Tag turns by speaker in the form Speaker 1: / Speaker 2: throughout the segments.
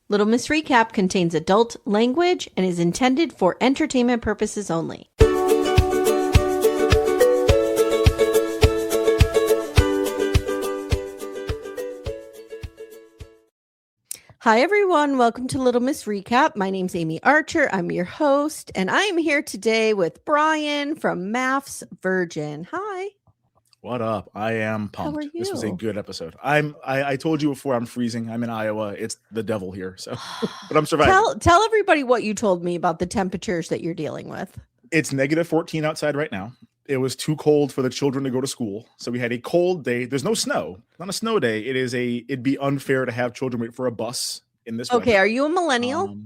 Speaker 1: Little Miss Recap contains adult language and is intended for entertainment purposes only. Hi, everyone. Welcome to Little Miss Recap. My name's Amy Archer. I'm your host, and I am here today with Brian from MAFS Virgin. Hi.
Speaker 2: What up? I am pumped.
Speaker 1: How are you?
Speaker 2: This was a good episode. I told you before, I'm freezing. I'm in Iowa. It's the devil here. So, but I'm surviving.
Speaker 1: Tell everybody what you told me about the temperatures that you're dealing with.
Speaker 2: It's -14 outside right now. It was too cold for the children to go to school. So we had a cold day. There's no snow. Not a snow day. It'd be unfair to have children wait for a bus in this
Speaker 1: Okay,
Speaker 2: weather.
Speaker 1: are you a millennial?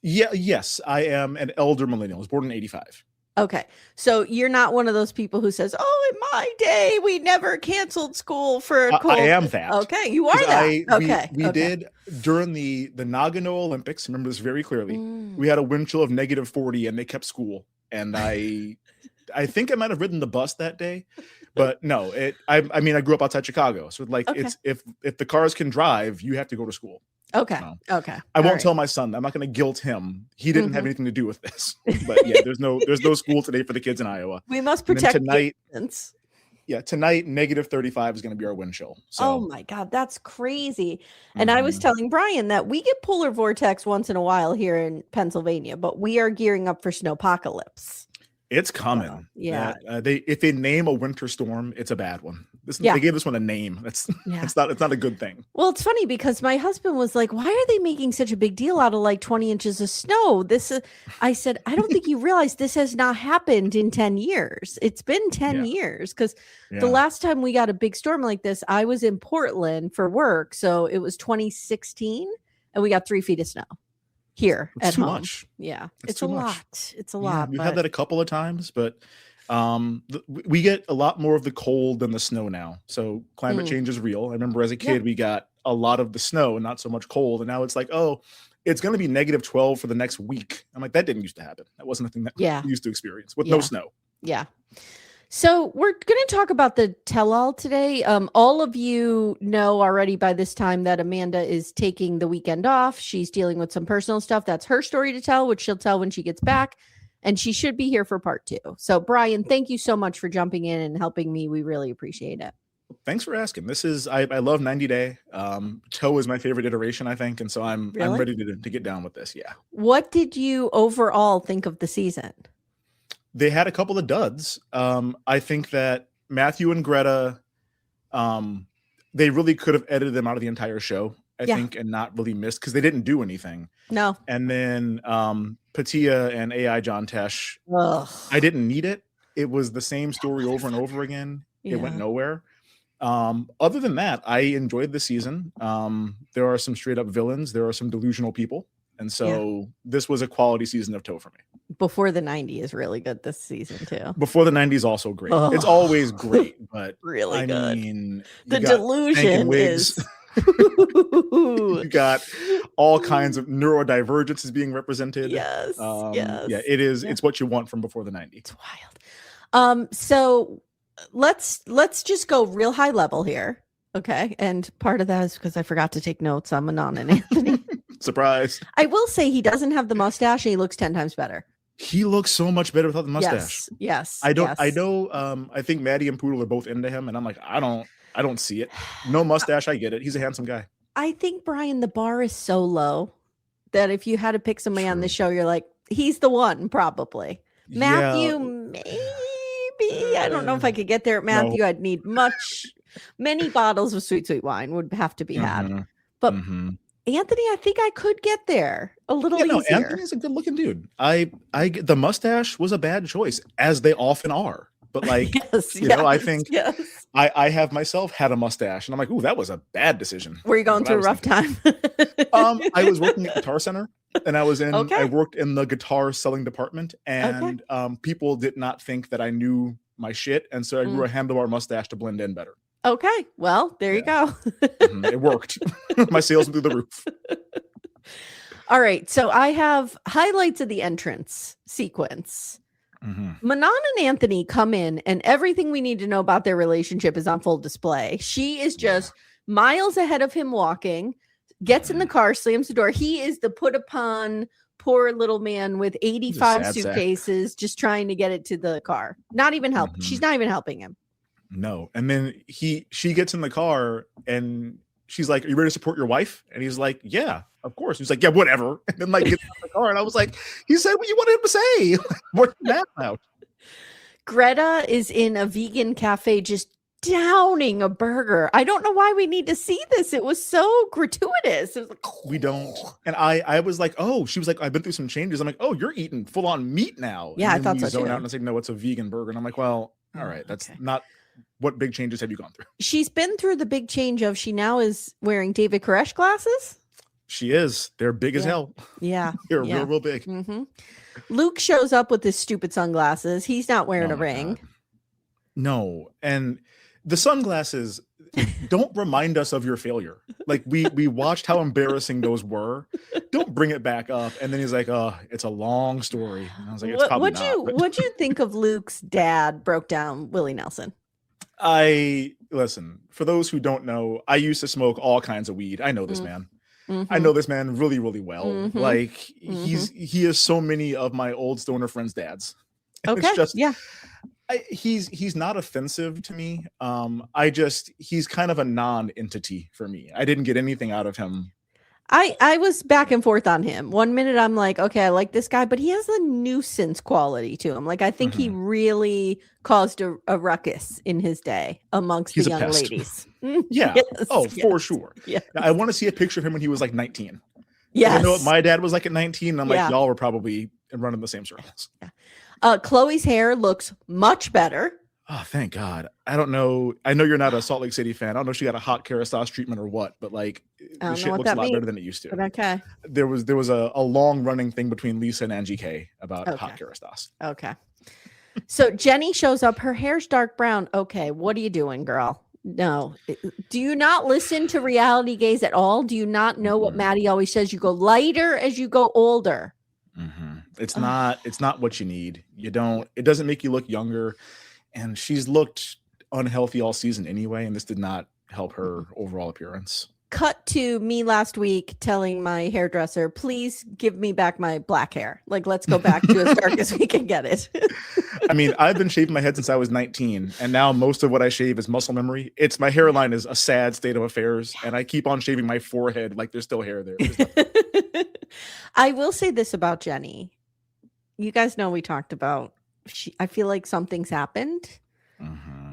Speaker 2: Yes, I am an elder millennial. I was born in 85.
Speaker 1: Okay, so you're not one of those people who says, "Oh, in my day, we never canceled school for a cold."
Speaker 2: I am that.
Speaker 1: Okay, you are that.
Speaker 2: We did during the Nagano Olympics. Remember this very clearly. We had a wind chill of -40, and they kept school. And I think I might have ridden the bus that day, but no. I grew up outside Chicago, so it's if the cars can drive, you have to go to school.
Speaker 1: Okay.
Speaker 2: So,
Speaker 1: okay.
Speaker 2: I won't tell my son. I'm not going to guilt him. He didn't have anything to do with this. But yeah, there's no school today for the kids in Iowa.
Speaker 1: We must protect
Speaker 2: tonight. Yeah, tonight -35 is going to be our wind chill. So.
Speaker 1: Oh my God, that's crazy. And I was telling Brian that we get polar vortex once in a while here in Pennsylvania, but we are gearing up for snowpocalypse.
Speaker 2: It's coming.
Speaker 1: Yeah.
Speaker 2: If they name a winter storm, it's a bad one. They gave this one a name. It's not a good thing.
Speaker 1: Well, it's funny because my husband was like, "Why are they making such a big deal out of like 20 inches of snow?" I said, "I don't think you realize this has not happened in 10 years. It's been 10 years because the last time we got a big storm like this, I was in Portland for work. So it was 2016 and we got 3 feet of snow. Here
Speaker 2: it's
Speaker 1: at
Speaker 2: too
Speaker 1: home.
Speaker 2: much.
Speaker 1: Yeah,
Speaker 2: it's
Speaker 1: a
Speaker 2: too
Speaker 1: lot.
Speaker 2: Much.
Speaker 1: It's a lot.
Speaker 2: We've had that a couple of times, but we get a lot more of the cold than the snow now. So climate change is real. I remember as a kid, we got a lot of the snow and not so much cold. And now it's like, oh, it's going to be -12 for the next week. I'm like, that didn't used to happen. That wasn't a thing that we used to experience with no snow.
Speaker 1: Yeah. So we're going to talk about the tell-all today. All of you know already by this time that Amanda is taking the weekend off. She's dealing with some personal stuff. That's her story to tell, which she'll tell when she gets back. And she should be here for part 2. So Brian, thank you so much for jumping in and helping me. We really appreciate it.
Speaker 2: Thanks for asking. This is, I love 90 Day. Toe is my favorite iteration, I think. And so I'm ready to get down with this. Yeah.
Speaker 1: What did you overall think of the season?
Speaker 2: They had a couple of duds. I think that Matthew and Greta, they really could have edited them out of the entire show, I think, and not really missed because they didn't do anything.
Speaker 1: No.
Speaker 2: And then Patia and AI John Tesh, I didn't need it. It was the same story over and over again. It went nowhere. Other than that, I enjoyed the season. There are some straight up villains. There are some delusional people. And so this was a quality season of Toe for me.
Speaker 1: Before the 90 is really good this season too.
Speaker 2: Before the 90 is also great. It's always great, but
Speaker 1: really good.
Speaker 2: I mean,
Speaker 1: the delusion is
Speaker 2: you got all kinds of neurodivergences being represented.
Speaker 1: Yes.
Speaker 2: Yeah, it is. It's what you want from before the 90s.
Speaker 1: It's wild. So let's just go real high level here. Okay. And part of that is because I forgot to take notes on Manon and Anthony.
Speaker 2: Surprise.
Speaker 1: I will say he doesn't have the mustache and he looks 10 times better.
Speaker 2: He looks so much better without the mustache.
Speaker 1: Yes.
Speaker 2: I know. I think Maddie and Poodle are both into him, and I'm like, I don't see it. No mustache. I get it. He's a handsome guy.
Speaker 1: I think, Brian, the bar is so low that if you had to pick somebody on the show, you're like, he's the one, probably. Matthew, maybe. I don't know if I could get there at Matthew. No. I'd need many bottles of sweet wine would have to be had. But Anthony, I think I could get there a little easier. No,
Speaker 2: Anthony's a good looking dude. The mustache was a bad choice, as they often are. But like, I think I have myself had a mustache, and I'm like, ooh, that was a bad decision.
Speaker 1: Were you going through a rough time?
Speaker 2: I was working at Guitar Center, and I worked in the guitar selling department, and people did not think that I knew my shit, and so I grew a handlebar mustache to blend in better.
Speaker 1: Okay, well, there you go.
Speaker 2: It worked. My sales went through the roof.
Speaker 1: All right, so I have highlights of the entrance sequence. Manon and Anthony come in, and everything we need to know about their relationship is on full display. She is just miles ahead of him walking. gets in the car, slams the door. He is the put upon poor little man with 85 suitcases, just trying to get it to the car. Not even help. She's not even helping him.
Speaker 2: No. And then she gets in the car and she's like, "Are you ready to support your wife?" And he's like, "Yeah, of course." He's like, "Yeah, whatever." And then like gets in the car, and I was like, "He said what you wanted him to say." What's that about?
Speaker 1: Greta is in a vegan cafe just downing a burger. I don't know why we need to see this. It was so gratuitous. It was like,
Speaker 2: we don't. And I was like, oh, she was like, "I've been through some changes." I'm like, "Oh, you're eating full on meat now."
Speaker 1: Yeah,
Speaker 2: and
Speaker 1: I thought so too.
Speaker 2: Out and I said, "No, it's a vegan burger." And I'm like, "Well, all right, that's not." What big changes have you gone through?
Speaker 1: She's been through the big change of she now is wearing David Koresh glasses.
Speaker 2: She is. They're big as hell.
Speaker 1: Yeah.
Speaker 2: They're real big.
Speaker 1: Luke shows up with his stupid sunglasses. He's not wearing a ring.
Speaker 2: God. No. And the sunglasses don't remind us of your failure. Like we watched how embarrassing those were. Don't bring it back up. And then he's like, "Oh, it's a long story." And I was like, "It's probably not."
Speaker 1: What'd you think of Luke's dad broke down Willie Nelson?
Speaker 2: Listen, for those who don't know, I used to smoke all kinds of weed. I know this man. I know this man really, really well. Like he is so many of my old stoner friends' dads.
Speaker 1: Okay.
Speaker 2: It's just,
Speaker 1: yeah.
Speaker 2: He's not offensive to me. He's kind of a non-entity for me. I didn't get anything out of him.
Speaker 1: I was back and forth on him. 1 minute I'm like, okay, I like this guy, but he has a nuisance quality to him. Like I think he really caused a ruckus in his day amongst the young ladies.
Speaker 2: Yeah. For sure. Yeah. I want to see a picture of him when he was like 19.
Speaker 1: Yeah.
Speaker 2: I know what my dad was like at 19. And I'm like, y'all were probably running the same circles.
Speaker 1: Yeah. Chloe's hair looks much better.
Speaker 2: Oh, thank God. I don't know. I know you're not a Salt Lake City fan. I don't know if she got a hot Kerastase treatment or what, but like the shit looks a lot better than it used to.
Speaker 1: But okay.
Speaker 2: There was a long running thing between Lisa and Angie K about hot Kerastase.
Speaker 1: Okay. So Jenny shows up. Her hair's dark brown. Okay. What are you doing, girl? No. Do you not listen to reality gaze at all? Do you not know what Maddie always says? You go lighter as you go older.
Speaker 2: It's not what you need. It doesn't make you look younger. And she's looked unhealthy all season anyway, and this did not help her overall appearance.
Speaker 1: Cut to me last week telling my hairdresser, "Please give me back my black hair. Like, let's go back to as dark as we can get it."
Speaker 2: I mean, I've been shaving my head since I was 19, and now most of what I shave is muscle memory. My hairline is a sad state of affairs, and I keep on shaving my forehead like there's still hair there.
Speaker 1: I will say this about Jenny. You guys know we talked about I feel like something's happened.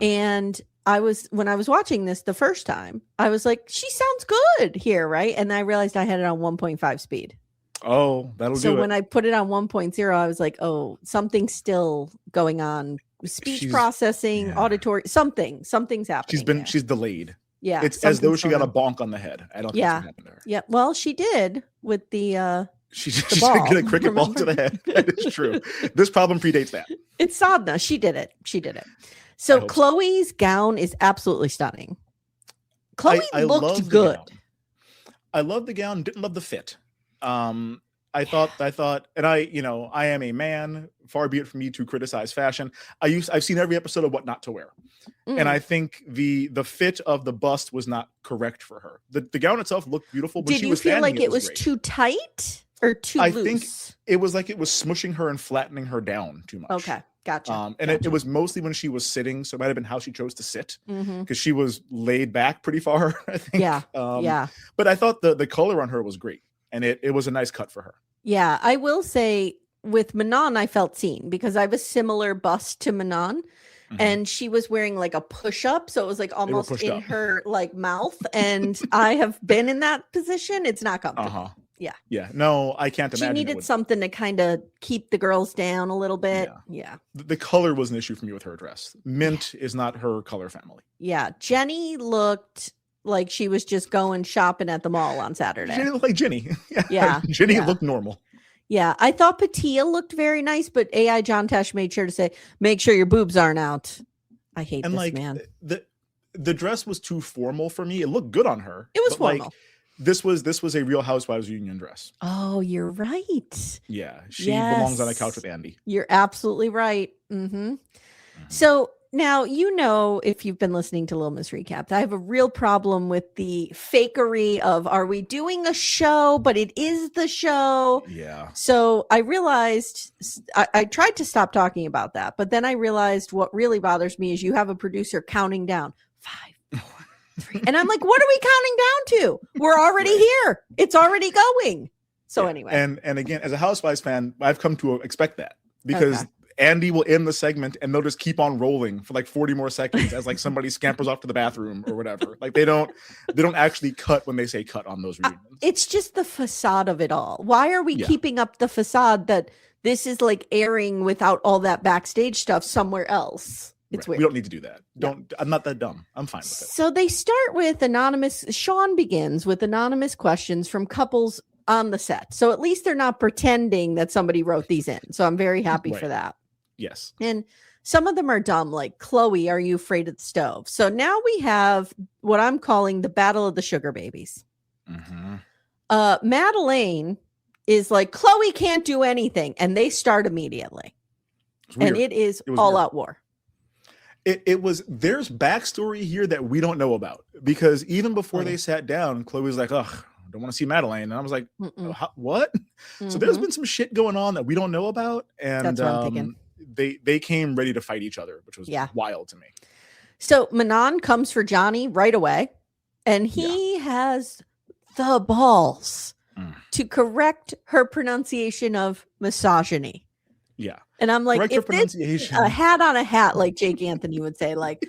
Speaker 1: And when I was watching this the first time, I was like, she sounds good here, right? And I realized I had it on 1.5 speed.
Speaker 2: Oh, that'll do it.
Speaker 1: So when I put it on 1.0, I was like, oh, something's still going on. Speech processing, auditory, something's happening.
Speaker 2: She's delayed.
Speaker 1: Yeah.
Speaker 2: It's as though she got a bonk on the head. I don't think that's happened to her.
Speaker 1: Yeah. Well, she did with the
Speaker 2: She did get a cricket ball to the head. That is true. This problem predates that. It's
Speaker 1: Sadhna. She did it. So Chloe's gown is absolutely stunning. Chloe looked good.
Speaker 2: I love the gown. Didn't love the fit. I thought, and I am a man. Far be it from me to criticize fashion. I've seen every episode of What Not to Wear, and I think the fit of the bust was not correct for her. The gown itself looked beautiful. When
Speaker 1: Did you feel like it was too tight or too loose? I think
Speaker 2: it was like it was smushing her and flattening her down too much.
Speaker 1: Okay, gotcha.
Speaker 2: It was mostly when she was sitting, so it might have been how she chose to sit because she was laid back pretty far. I think.
Speaker 1: Yeah.
Speaker 2: But I thought the color on her was great. And it was a nice cut for her.
Speaker 1: Yeah, I will say with Manon, I felt seen because I have a similar bust to Manon. And she was wearing like a push-up. So it was like almost in her like mouth. And I have been in that position. It's not comfortable. Yeah.
Speaker 2: Yeah. No, I can't imagine.
Speaker 1: She needed something to kind of keep the girls down a little bit. Yeah.
Speaker 2: The color was an issue for me with her dress. Mint is not her color family.
Speaker 1: Yeah. Jenny looked like she was just going shopping at the mall on Saturday.
Speaker 2: She looked like Jenny.
Speaker 1: Yeah.
Speaker 2: Jenny looked normal.
Speaker 1: Yeah. I thought Patia looked very nice, but AI John Tesh made sure to say, make sure your boobs aren't out. I hate this, man.
Speaker 2: The dress was too formal for me. It looked good on her.
Speaker 1: It was formal.
Speaker 2: Like, this was a Real Housewives reunion dress.
Speaker 1: Oh, you're right.
Speaker 2: Yeah. She belongs on a couch with Andy.
Speaker 1: You're absolutely right. So now, if you've been listening to Little Miss Recap, I have a real problem with the fakery of, are we doing a show, but it is the show.
Speaker 2: Yeah.
Speaker 1: So I realized, I tried to stop talking about that, but then I realized what really bothers me is you have a producer counting down 5, 4, 3. And I'm like, what are we counting down to? We're already here. It's already going. So anyway.
Speaker 2: And again, as a Housewives fan, I've come to expect that because Andy will end the segment and they'll just keep on rolling for like 40 more seconds as like somebody scampers off to the bathroom or whatever. Like they don't actually cut when they say cut on those reunions.
Speaker 1: It's just the facade of it all. Why are we keeping up the facade that this is like airing without all that backstage stuff somewhere else? It's weird.
Speaker 2: We don't need to do that. I'm not that dumb. I'm fine with it.
Speaker 1: So they start with Shaun begins with anonymous questions from couples on the set. So at least they're not pretending that somebody wrote these in. So I'm very happy for that.
Speaker 2: Yes.
Speaker 1: And some of them are dumb, like, Chloe, are you afraid of the stove? So now we have what I'm calling the battle of the sugar babies. Madeleine is like, Chloe can't do anything. And they start immediately. And it is all out war.
Speaker 2: There's backstory here that we don't know about, because even before they sat down, Chloe's like, ugh, I don't want to see Madeleine. And I was like, what? So there's been some shit going on that we don't know about. And
Speaker 1: that's what I'm thinking.
Speaker 2: They came ready to fight each other, which was wild to me.
Speaker 1: So Manon comes for Johny right away, and he has the balls to correct her pronunciation of misogyny.
Speaker 2: Yeah.
Speaker 1: And I'm like,
Speaker 2: correct
Speaker 1: if
Speaker 2: pronunciation.
Speaker 1: A hat on a hat, like Jake Anthony would say, like,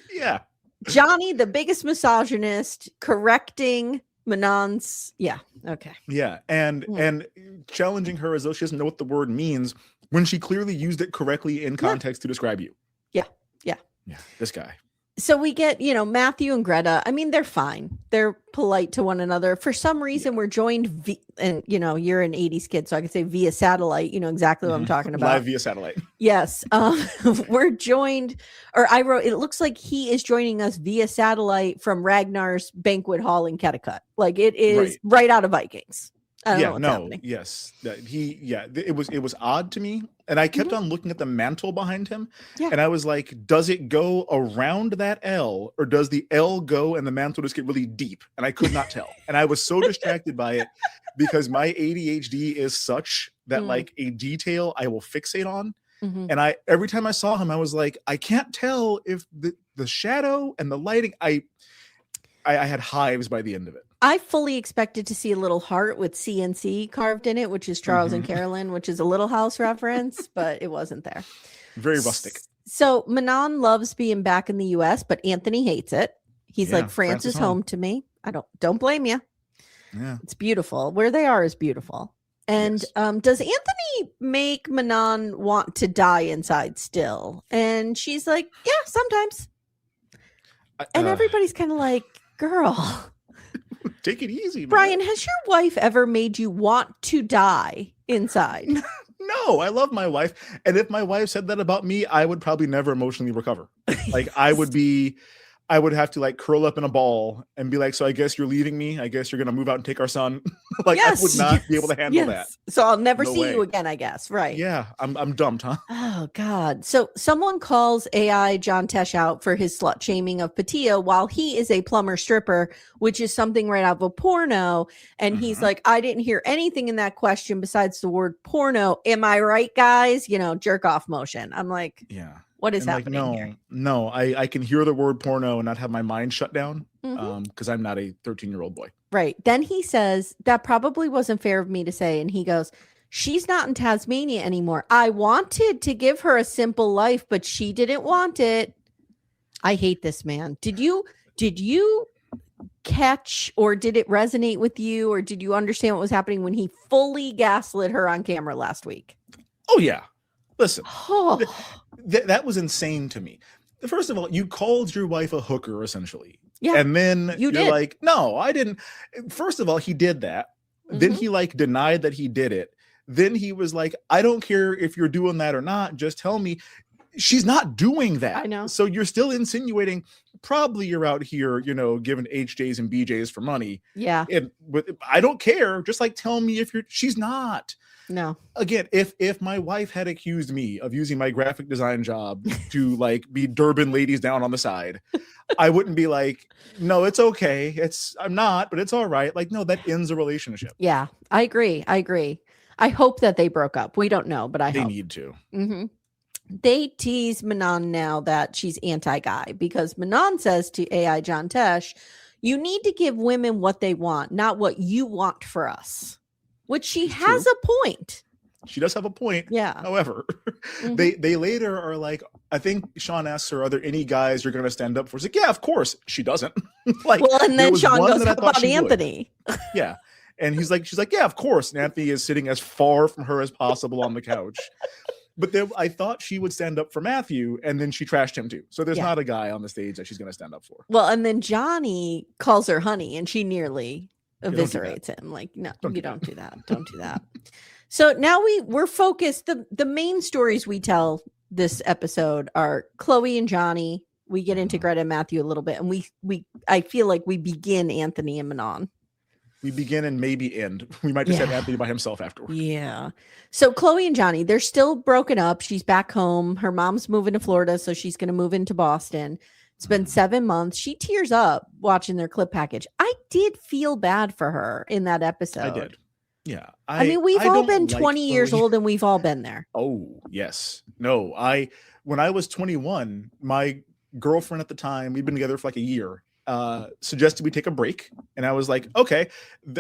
Speaker 1: Johny, the biggest misogynist, correcting Manon's. Okay.
Speaker 2: Yeah. And challenging her as though she doesn't know what the word means when she clearly used it correctly in context to describe you. Yeah. This guy.
Speaker 1: So we get, Matthew and Greta. I mean, they're fine. They're polite to one another. For some reason, we're joined and you're an 80s kid, so I can say via satellite. You know exactly what I'm talking about.
Speaker 2: Live via satellite.
Speaker 1: Yes. We're joined, or I wrote, it looks like he is joining us via satellite from Ragnar's banquet hall in Connecticut. Like it is right out of Vikings. I don't know what's happening.
Speaker 2: Yes. It was odd to me. And I kept on looking at the mantle behind him. Yeah. And I was like, does it go around that L, or does the L go and the mantle just get really deep? And I could not tell. And I was so distracted by it because my ADHD is such that like a detail I will fixate on. And every time I saw him, I was like, I can't tell if the shadow and the lighting, I had hives by the end of it.
Speaker 1: I fully expected to see a little heart with CNC carved in it, which is Charles and Carolyn, which is a Little House reference, but it wasn't there.
Speaker 2: Very rustic.
Speaker 1: So Manon loves being back in the US, but Anthony hates it. He's like, France is home to me. I don't blame you.
Speaker 2: Yeah.
Speaker 1: It's beautiful. Where they are is beautiful. And does Anthony make Manon want to die inside still? And she's like, yeah, sometimes. And everybody's kind of like, girl.
Speaker 2: Take it easy, man.
Speaker 1: Brian, has your wife ever made you want to die inside?
Speaker 2: No, I love my wife. And if my wife said that about me, I would probably never emotionally recover. Like I would have to like curl up in a ball and be like, so I guess you're leaving me. I guess you're going to move out and take our son. Like I would not be able to handle that.
Speaker 1: So I'll never see you again, I guess. Right.
Speaker 2: Yeah. I'm dumped, huh?
Speaker 1: Oh God. So someone calls AI John Tesh out for his slut shaming of Patia while he is a plumber stripper, which is something right out of a porno. And he's like, I didn't hear anything in that question besides the word porno. Am I right, guys? Jerk off motion. I'm like,
Speaker 2: yeah.
Speaker 1: What is happening here?
Speaker 2: No, I can hear the word porno and not have my mind shut down because I'm not a 13-year-old boy.
Speaker 1: Right. Then he says, that probably wasn't fair of me to say. And he goes, she's not in Tasmania anymore. I wanted to give her a simple life, but she didn't want it. I hate this man. Did you catch, or did it resonate with you, or did you understand what was happening when he fully gaslit her on camera last week?
Speaker 2: Oh, yeah. Listen, that was insane to me. First of all, you called your wife a hooker, essentially. Yeah. And then you're like, no, I didn't. First of all, he did that. Then he like denied that he did it. Then he was like, I don't care if you're doing that or not. Just tell me. she's not doing that.
Speaker 1: I know.
Speaker 2: So you're still insinuating probably you're out here, giving HJs and BJs for money.
Speaker 1: Yeah.
Speaker 2: I don't care. Just like tell me if she's not.
Speaker 1: No.
Speaker 2: Again, if my wife had accused me of using my graphic design job to like be Durban ladies down on the side, I wouldn't be like, no, it's okay. I'm not, but it's all right. Like, no, that ends a relationship.
Speaker 1: Yeah, I agree. I hope that they broke up. We don't know, but
Speaker 2: they
Speaker 1: hope.
Speaker 2: Need to.
Speaker 1: Mm-hmm. They tease Manon now that she's anti-guy because Manon says to AI John Tesh, you need to give women what they want, not what you want for us, which she has a point.
Speaker 2: She does have a point.
Speaker 1: Yeah.
Speaker 2: However, they later are like, I think Shaun asks her, are there any guys you're going to stand up for? She's like, yeah, of course. She doesn't. Like,
Speaker 1: well, and then Shaun goes, how about Anthony?
Speaker 2: Yeah. And she's like, yeah, of course. And Anthony is sitting as far from her as possible on the couch. But I thought she would stand up for Matthew, and then she trashed him too. So there's not a guy on the stage that she's going to stand up for.
Speaker 1: Well, and then Johny calls her honey, and she nearly eviscerates him. Like, no, you don't do that. Don't do that. So now we're focused. The main stories we tell this episode are Chloe and Johny. We get into Greta and Matthew a little bit, and I feel like we begin Anthony and Manon.
Speaker 2: We begin and maybe end. We might just have Anthony by himself afterwards.
Speaker 1: Yeah. So Chloe and Johny, they're still broken up. She's back home. Her mom's moving to Florida, so she's going to move into Boston. It's been 7 months. She tears up watching their clip package. I did feel bad for her in that episode.
Speaker 2: I did. Yeah.
Speaker 1: I mean, we've all been 20 years old and we've all been there.
Speaker 2: Oh, yes. No, when I was 21, my girlfriend at the time, we'd been together for like a year, suggested we take a break. And I was like, okay.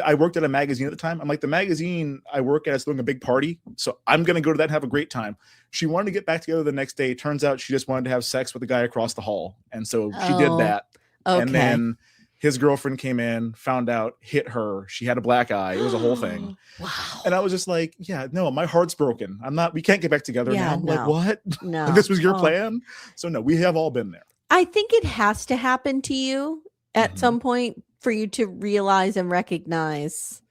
Speaker 2: I worked at a magazine at the time. I'm like, the magazine I work at is doing a big party, so I'm going to go to that and have a great time. She wanted to get back together the next day. Turns out she just wanted to have sex with the guy across the hall. And so she did that. Okay. And then his girlfriend came in, found out, hit her. She had a black eye. It was a whole thing.
Speaker 1: Wow.
Speaker 2: And I was just like, yeah, no, my heart's broken. We can't get back together now.
Speaker 1: No.
Speaker 2: Like, what?
Speaker 1: No.
Speaker 2: This was your plan? So no, we have all been there.
Speaker 1: I think it has to happen to you at some point for you to realize and recognize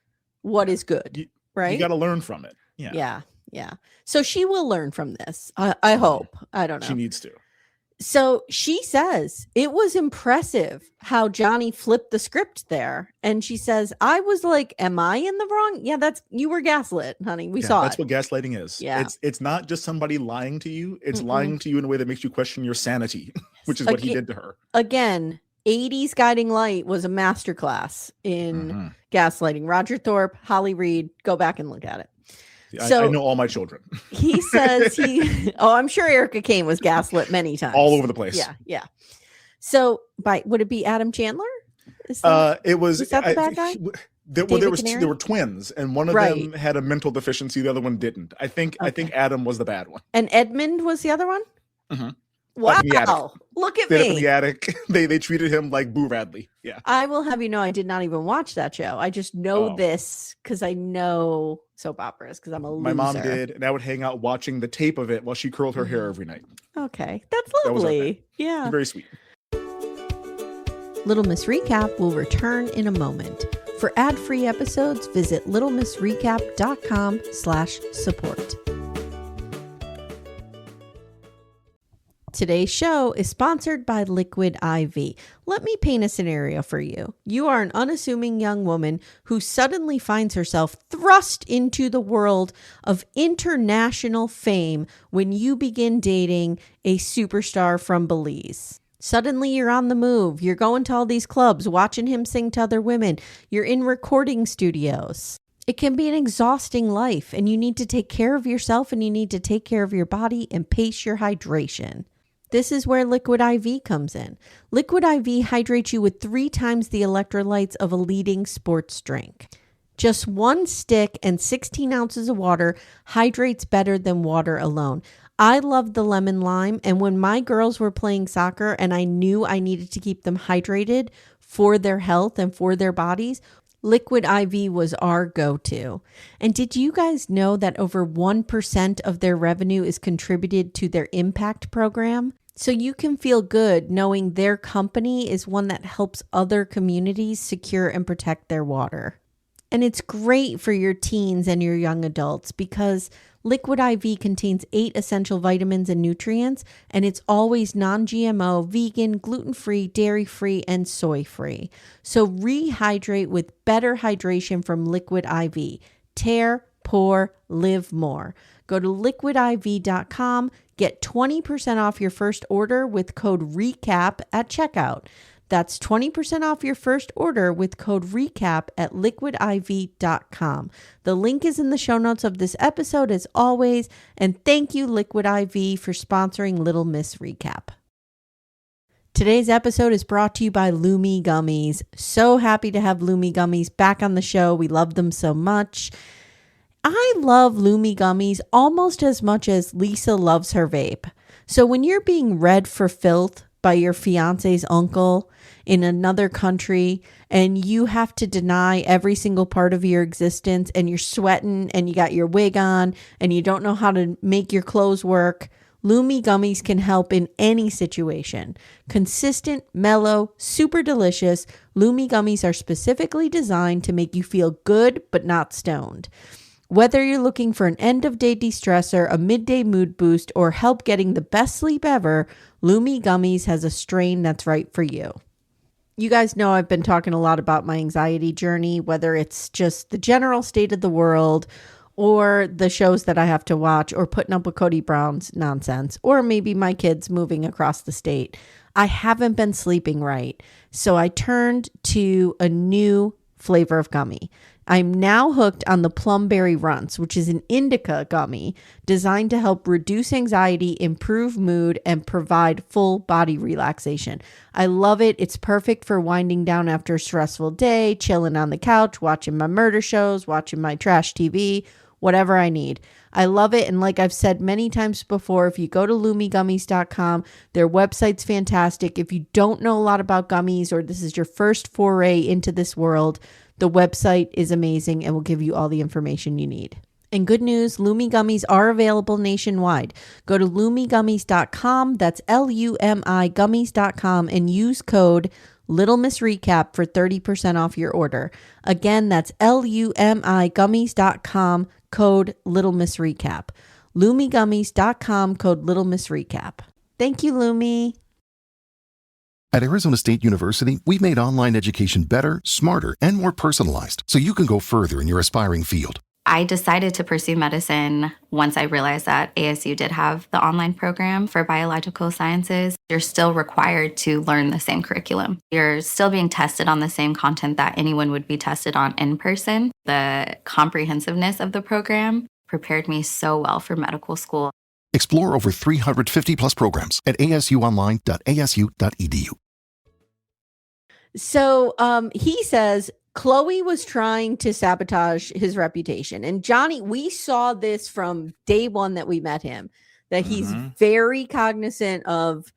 Speaker 1: what is good, right?
Speaker 2: You got to learn from it. Yeah.
Speaker 1: Yeah. So she will learn from this. I hope. I don't know.
Speaker 2: She needs to.
Speaker 1: So she says it was impressive how Johny flipped the script there. And she says, I was like, am I in the wrong? Yeah, you were gaslit, honey. We saw
Speaker 2: that's
Speaker 1: it.
Speaker 2: What gaslighting is.
Speaker 1: Yeah.
Speaker 2: It's not just somebody lying to you. It's lying to you in a way that makes you question your sanity, which is what he did to her.
Speaker 1: Again, 80s Guiding Light was a masterclass in gaslighting. Roger Thorpe, Holly Reed, go back and look at it.
Speaker 2: So, I know all my children.
Speaker 1: He says I'm sure Erica Kane was gaslit many times.
Speaker 2: All over the place.
Speaker 1: Yeah. So would it be Adam Chandler?
Speaker 2: It was.
Speaker 1: Is that the bad guy?
Speaker 2: There were twins, and one of them had a mental deficiency. The other one didn't. I think Adam was the bad one.
Speaker 1: And Edmund was the other one?
Speaker 2: Mm-hmm.
Speaker 1: Wow. Look at me.
Speaker 2: In the attic. They treated him like Boo Radley. Yeah.
Speaker 1: I will have you know I did not even watch that show. I just know this because I know soap operas because I'm a loser.
Speaker 2: My mom did, and I would hang out watching the tape of it while she curled her hair every night.
Speaker 1: Okay. That's lovely. Yeah.
Speaker 2: Very sweet.
Speaker 1: Little Miss Recap will return in a moment. For ad-free episodes, visit littlemissrecap.com/support. Today's show is sponsored by Liquid IV. Let me paint a scenario for you. You are an unassuming young woman who suddenly finds herself thrust into the world of international fame when you begin dating a superstar from Belize. Suddenly you're on the move. You're going to all these clubs, watching him sing to other women. You're in recording studios. It can be an exhausting life, and you need to take care of yourself, and you need to take care of your body and pace your hydration. This is where Liquid IV comes in. Liquid IV hydrates you with 3 times the electrolytes of a leading sports drink. Just 1 stick and 16 ounces of water hydrates better than water alone. I love the lemon lime, and when my girls were playing soccer and I knew I needed to keep them hydrated for their health and for their bodies, Liquid IV was our go-to. And did you guys know that over 1% of their revenue is contributed to their impact program? So you can feel good knowing their company is one that helps other communities secure and protect their water. And it's great for your teens and your young adults because Liquid IV contains 8 essential vitamins and nutrients, and it's always non-GMO, vegan, gluten-free, dairy-free, and soy-free. So rehydrate with better hydration from Liquid IV. Tear, pour, live more. Go to liquidiv.com, get 20% off your first order with code RECAP at checkout. That's 20% off your first order with code RECAP at liquidiv.com. The link is in the show notes of this episode as always, and thank you Liquid IV for sponsoring Little Miss Recap. Today's episode is brought to you by Lumi Gummies. So happy to have Lumi Gummies back on the show. We love them so much. I love Lumi Gummies almost as much as Lisa loves her vape. So when you're being read for filth by your fiance's uncle in another country and you have to deny every single part of your existence and you're sweating and you got your wig on and you don't know how to make your clothes work, Lumi Gummies can help in any situation. Consistent, mellow, super delicious, Lumi Gummies are specifically designed to make you feel good but not stoned. Whether you're looking for an end-of-day de-stressor, a midday mood boost, or help getting the best sleep ever, Lumi Gummies has a strain that's right for you. You guys know I've been talking a lot about my anxiety journey, whether it's just the general state of the world or the shows that I have to watch or putting up with Cody Brown's nonsense or maybe my kids moving across the state. I haven't been sleeping right, so I turned to a new flavor of gummy. I'm now hooked on the Plumberry Runts, which is an indica gummy designed to help reduce anxiety, improve mood, and provide full body relaxation. I love it. It's perfect for winding down after a stressful day, chilling on the couch, watching my murder shows, watching my trash TV, whatever I need. I love it. And like I've said many times before, if you go to lumigummies.com, their website's fantastic. If you don't know a lot about gummies or this is your first foray into this world, the website is amazing and will give you all the information you need. And good news, Lumi Gummies are available nationwide. Go to lumigummies.com, that's L-U-M-I gummies.com, and use code Little Miss Recap for 30% off your order. Again, that's L-U-M-I gummies.com, code Little Miss Recap. lumigummies.com, code Little Miss Recap. Thank you, Lumi.
Speaker 3: At Arizona State University, we've made online education better, smarter, and more personalized so you can go further in your aspiring field.
Speaker 4: I decided to pursue medicine once I realized that ASU did have the online program for biological sciences. You're still required to learn the same curriculum. You're still being tested on the same content that anyone would be tested on in person. The comprehensiveness of the program prepared me so well for medical school.
Speaker 3: Explore over 350 plus programs at asuonline.asu.edu.
Speaker 1: So he says Chloe was trying to sabotage his reputation. And Johny, we saw this from day one that we met him, that he's very cognizant of,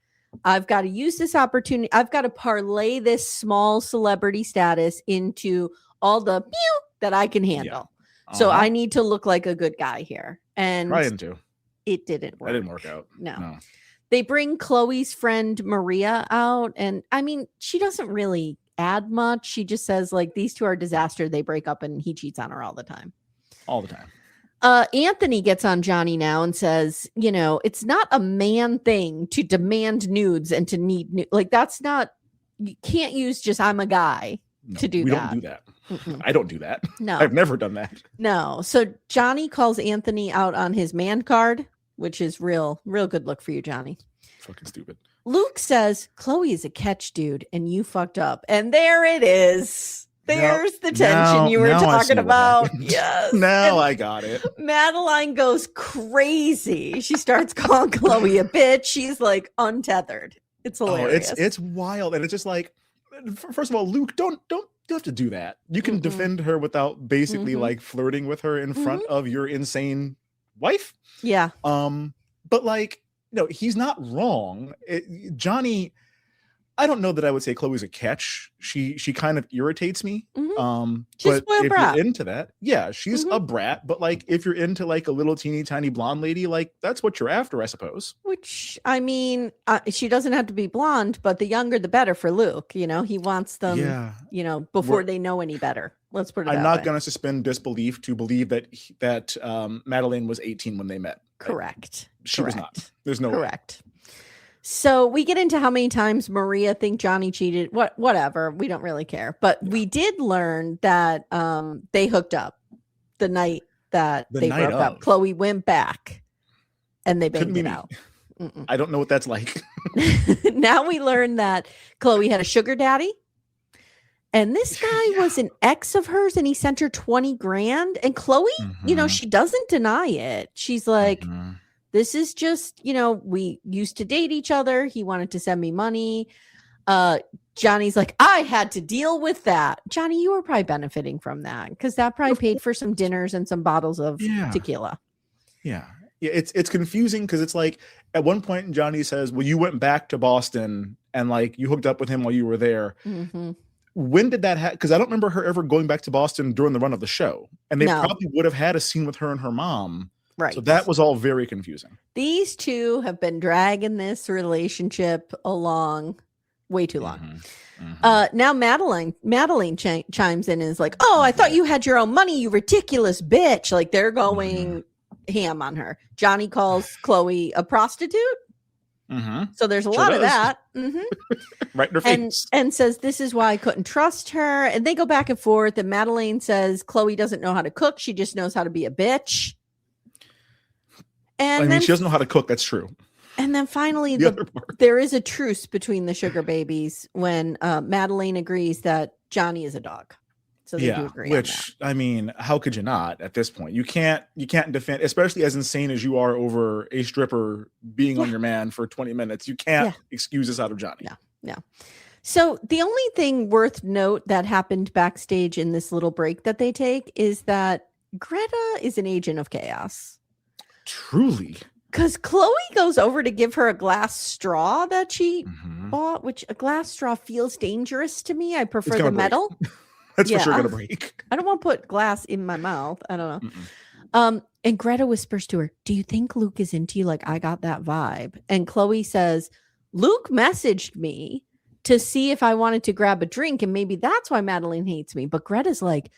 Speaker 1: I've got to use this opportunity. I've got to parlay this small celebrity status into all the pew that I can handle. Yeah. So I need to look like a good guy here. And
Speaker 2: trying to.
Speaker 1: It didn't work.
Speaker 2: That didn't work out.
Speaker 1: No. They bring Chloe's friend Maria out. And I mean, she doesn't really add much. She just says, like, these two are a disaster. They break up and he cheats on her all the time.
Speaker 2: All the time.
Speaker 1: Anthony gets on Johny now and says, you know, it's not a man thing to demand nudes and to need like, that's not, you can't use just I'm a guy to do that.
Speaker 2: We don't do that. Mm-mm. I don't do that.
Speaker 1: No.
Speaker 2: I've never done that.
Speaker 1: No. So Johny calls Anthony out on his man card, which is real good look for you, Johny.
Speaker 2: Fucking stupid.
Speaker 1: Luke says, Chloe is a catch, dude, and you fucked up. And there it is. There's the tension you were talking about. Yes.
Speaker 2: Now I got it.
Speaker 1: Madeline goes crazy. She starts calling Chloe a bitch. She's like untethered. It's hilarious.
Speaker 2: It's wild. And it's just like, first of all, Luke, don't have to do that. You can defend her without basically like flirting with her in front of your insane wife.
Speaker 1: Yeah.
Speaker 2: But like, no, he's not wrong. Johny, I don't know that I would say Chloe's a catch. She kind of irritates me.
Speaker 1: She's
Speaker 2: but
Speaker 1: a
Speaker 2: if
Speaker 1: brat.
Speaker 2: you're into that, yeah, she's a brat. But like, if you're into like a little teeny tiny blonde lady, like that's what you're after, I suppose.
Speaker 1: Which, I mean, she doesn't have to be blonde, but the younger the better for Luke. You know, he wants them, you know, before they know any better. Let's put it
Speaker 2: I'm
Speaker 1: that
Speaker 2: not
Speaker 1: way.
Speaker 2: going to suspend disbelief to believe that Madeleine was 18 when they met.
Speaker 1: Correct.
Speaker 2: She was not. There's no
Speaker 1: Correct. So we get into how many times Maria think Johny cheated. Whatever. We don't really care. But we did learn that they hooked up the night that they broke up. Chloe went back and they banged it out.
Speaker 2: I don't know what that's like.
Speaker 1: Now we learn that Chloe had a sugar daddy. And this guy was an ex of hers and he sent her 20 grand. And Chloe, you know, she doesn't deny it. She's like, this is just, you know, we used to date each other. He wanted to send me money. Johnny's like, I had to deal with that. Johny, you were probably benefiting from that because that probably paid for some dinners and some bottles of tequila.
Speaker 2: Yeah. It's confusing because it's like at one point Johnny says, well, you went back to Boston and like you hooked up with him while you were there. When did that happen? Because I don't remember her ever going back to Boston during the run of the show. And they probably would have had a scene with her and her mom.
Speaker 1: Right.
Speaker 2: So that was all very confusing.
Speaker 1: These two have been dragging this relationship along way too long. Now Madeline chimes in and is like, oh, I thought you had your own money, you ridiculous bitch. Like they're going ham on her. Johny calls Chloe a prostitute. So there's a lot of that.
Speaker 2: Right in her face.
Speaker 1: And says, this is why I couldn't trust her. And they go back and forth. And Madeleine says, Chloe doesn't know how to cook. She just knows how to be a bitch. And
Speaker 2: I mean, she doesn't know how to cook. That's true.
Speaker 1: And then finally, there is a truce between the sugar babies when Madeleine agrees that Johny is a dog. So they do agree
Speaker 2: which, I mean, how could you not at this point? You can't defend, especially as insane as you are over a stripper being on your man for 20 minutes. You can't excuse this out of Johny.
Speaker 1: No. So the only thing worth note that happened backstage in this little break that they take is that Greta is an agent of chaos.
Speaker 2: Truly.
Speaker 1: Because Chloe goes over to give her a glass straw that she bought, which a glass straw feels dangerous to me. I prefer the metal.
Speaker 2: That's for sure going to break.
Speaker 1: I don't want to put glass in my mouth. I don't know. And Greta whispers to her, do you think Luke is into you? Like, I got that vibe. And Chloe says, Luke messaged me to see if I wanted to grab a drink. And maybe that's why Madeleine hates me. But Greta's like,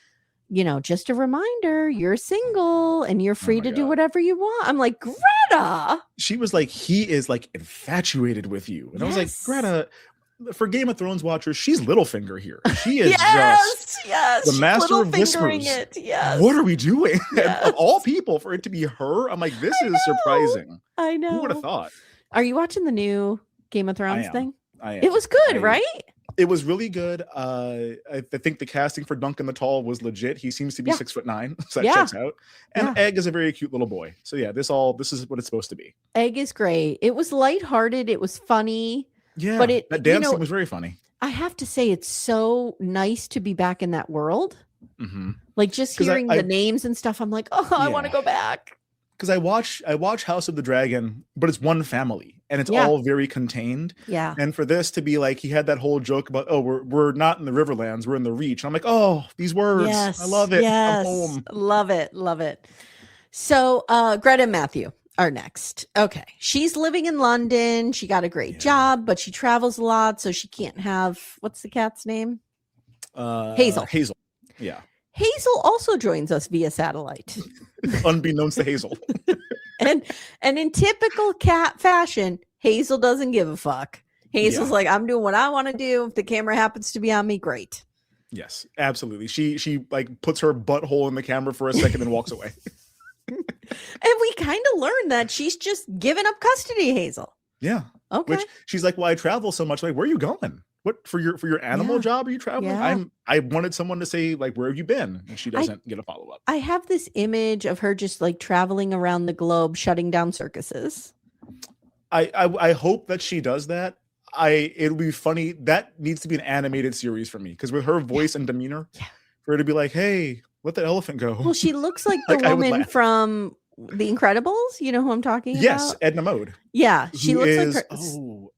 Speaker 1: you know, just a reminder, you're single and you're free to do whatever you want. I'm like, Greta.
Speaker 2: She was like, he is like infatuated with you. And I was like, Greta, for Game of Thrones watchers, she's Littlefinger here. She is just the master of whispers. What are we doing? And of all people, for it to be her, I'm like, this is surprising.
Speaker 1: I know.
Speaker 2: Who would have thought?
Speaker 1: Are you watching the new Game of Thrones thing?
Speaker 2: I am.
Speaker 1: It was good, right?
Speaker 2: It was really good. I think the casting for Duncan the Tall was legit. He seems to be 6'9", so that checks out. And Egg is a very cute little boy. So yeah, this is what it's supposed to be.
Speaker 1: Egg is great. It was lighthearted. It was funny.
Speaker 2: Yeah,
Speaker 1: but
Speaker 2: that dance scene was very funny.
Speaker 1: I have to say, it's so nice to be back in that world. Like just hearing the names and stuff, I'm like, oh, I want to go back.
Speaker 2: Because I watch House of the Dragon, but it's one family and it's all very contained. Yeah. And for this to be like, he had that whole joke about, oh, we're not in the Riverlands, we're in the Reach. And I'm like, oh, these words, I love it.
Speaker 1: Yes,
Speaker 2: I'm home.
Speaker 1: Love it. So Greta and Matthew are next. Okay. She's living in London. She got a great job, but she travels a lot. So she can't have, what's the cat's name? Hazel.
Speaker 2: Yeah.
Speaker 1: Hazel also joins us via satellite.
Speaker 2: Unbeknownst to Hazel.
Speaker 1: and in typical cat fashion, Hazel doesn't give a fuck. Hazel's like, I'm doing what I want to do. If the camera happens to be on me, great.
Speaker 2: Yes, absolutely. She like puts her butthole in the camera for a second and walks away.
Speaker 1: And we kind of learned that she's just giving up custody, Hazel.
Speaker 2: Yeah.
Speaker 1: Okay.
Speaker 2: Which she's like, well, I travel so much. Like, where are you going? What for your animal job are you traveling?
Speaker 1: Yeah.
Speaker 2: I wanted someone to say, like, where have you been? And she doesn't get a follow-up.
Speaker 1: I have this image of her just like traveling around the globe, shutting down circuses.
Speaker 2: I hope that she does that. It'll be funny. That needs to be an animated series for me. Because with her voice and demeanor, for her to be like, hey, let the elephant go.
Speaker 1: Well, she looks like the woman from The Incredibles. You know who I'm talking about?
Speaker 2: Yes, Edna Mode.
Speaker 1: Yeah, she looks like her.
Speaker 2: Oh,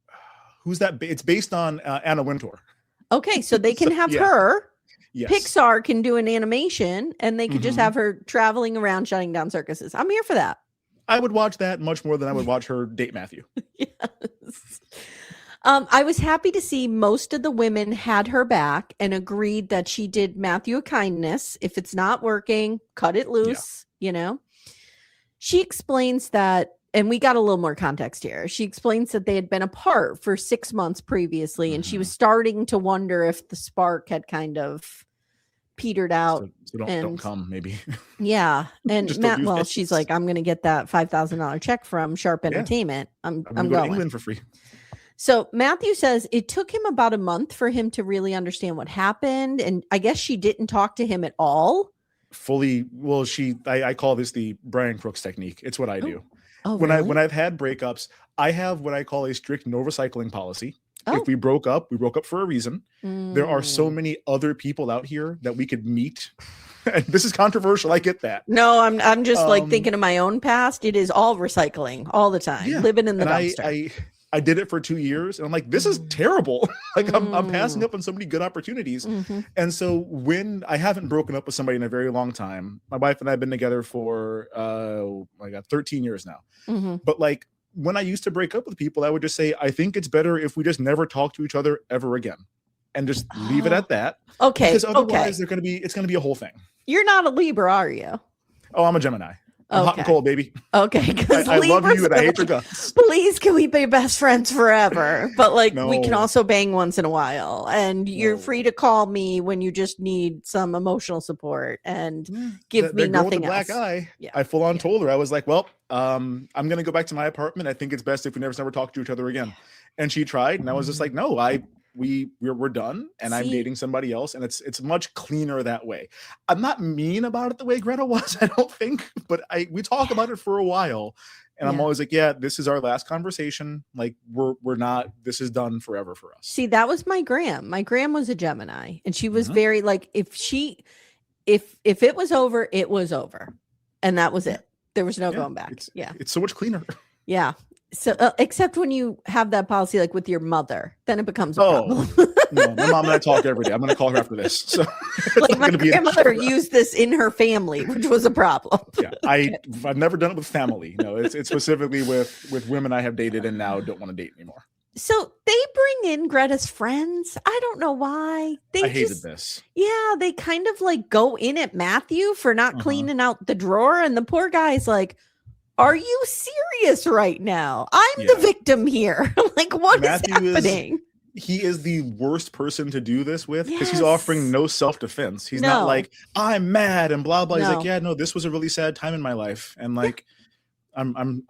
Speaker 2: who's that? It's based on Anna Wintour.
Speaker 1: Okay, so they can have her.
Speaker 2: Yes.
Speaker 1: Pixar can do an animation, and they could just have her traveling around shutting down circuses. I'm here for that.
Speaker 2: I would watch that much more than I would watch her date Matthew.
Speaker 1: Yes. I was happy to see most of the women had her back and agreed that she did Matthew a kindness. If it's not working, cut it loose, you know. She explains that, and we got a little more context here. She explains that they had been apart for 6 months previously, and she was starting to wonder if the spark had kind of petered out.
Speaker 2: So don't come, maybe.
Speaker 1: Yeah. And Matt, she's like, I'm going to get that $5,000 check from Sharp Entertainment. I'm going
Speaker 2: to England for free.
Speaker 1: So Matthew says it took him about a month for him to really understand what happened. And I guess she didn't talk to him at all.
Speaker 2: Fully. Well, I call this the Brian Crooks technique. It's what I do.
Speaker 1: Oh,
Speaker 2: when
Speaker 1: really?
Speaker 2: when I've had breakups, I have what I call a strict no recycling policy.
Speaker 1: Oh.
Speaker 2: If we broke up for a reason. There are so many other people out here that we could meet. And this is controversial. I get that.
Speaker 1: No, I'm just like thinking of my own past. It is all recycling all the time.
Speaker 2: Yeah.
Speaker 1: Living in the dumpster.
Speaker 2: I did it for 2 years and I'm like, this is terrible. Like I'm passing up on so many good opportunities. And so when I haven't broken up with somebody in a very long time, my wife and I have been together for 13 years now. But like when I used to break up with people, I would just say, I think it's better if we just never talk to each other ever again and just leave it at that.
Speaker 1: Okay.
Speaker 2: Because otherwise it's gonna be a whole thing.
Speaker 1: You're not a Libra, are you?
Speaker 2: Oh, I'm a Gemini. I'm hot and cold, baby.
Speaker 1: Okay.
Speaker 2: I love you and I hate your guts.
Speaker 1: Please, can we be best friends forever? But like we can also bang once in a while. And you're free to call me when you just need some emotional support and give me nothing
Speaker 2: with the
Speaker 1: else.
Speaker 2: Black eye.
Speaker 1: Yeah.
Speaker 2: I full on told her, I was like, well, I'm gonna go back to my apartment. I think it's best if we never talk to each other again. And she tried, and I was just like, no, we're done, and I'm dating somebody else, and it's much cleaner that way. I'm not mean about it the way Greta was, I don't think, but we talk about it for a while, and I'm always like, yeah, this is our last conversation. Like we're not. This is done forever for us.
Speaker 1: See, that was my gram. My gram was a Gemini, and she was very like, if it was over, it was over, and that was it. There was no going back.
Speaker 2: It's so much cleaner.
Speaker 1: Yeah. So, except when you have that policy, like with your mother, then it becomes a problem.
Speaker 2: No, my mom and I talk every day. I'm going to call her after this. So,
Speaker 1: like my grandmother used this in her family, which was a problem.
Speaker 2: Yeah, I've never done it with family. No, it's specifically with women I have dated and now don't want to date anymore.
Speaker 1: So they bring in Greta's friends. I don't know why.
Speaker 2: I hated this.
Speaker 1: Yeah, they kind of like go in at Matthew for not cleaning out the drawer, and the poor guy's like, are you serious right now? I'm the victim here. Like, what Matthew is happening?
Speaker 2: He is the worst person to do this with because he's offering no self-defense. He's not like, I'm mad and blah, blah. He's like, yeah, no, this was a really sad time in my life. And like, I'm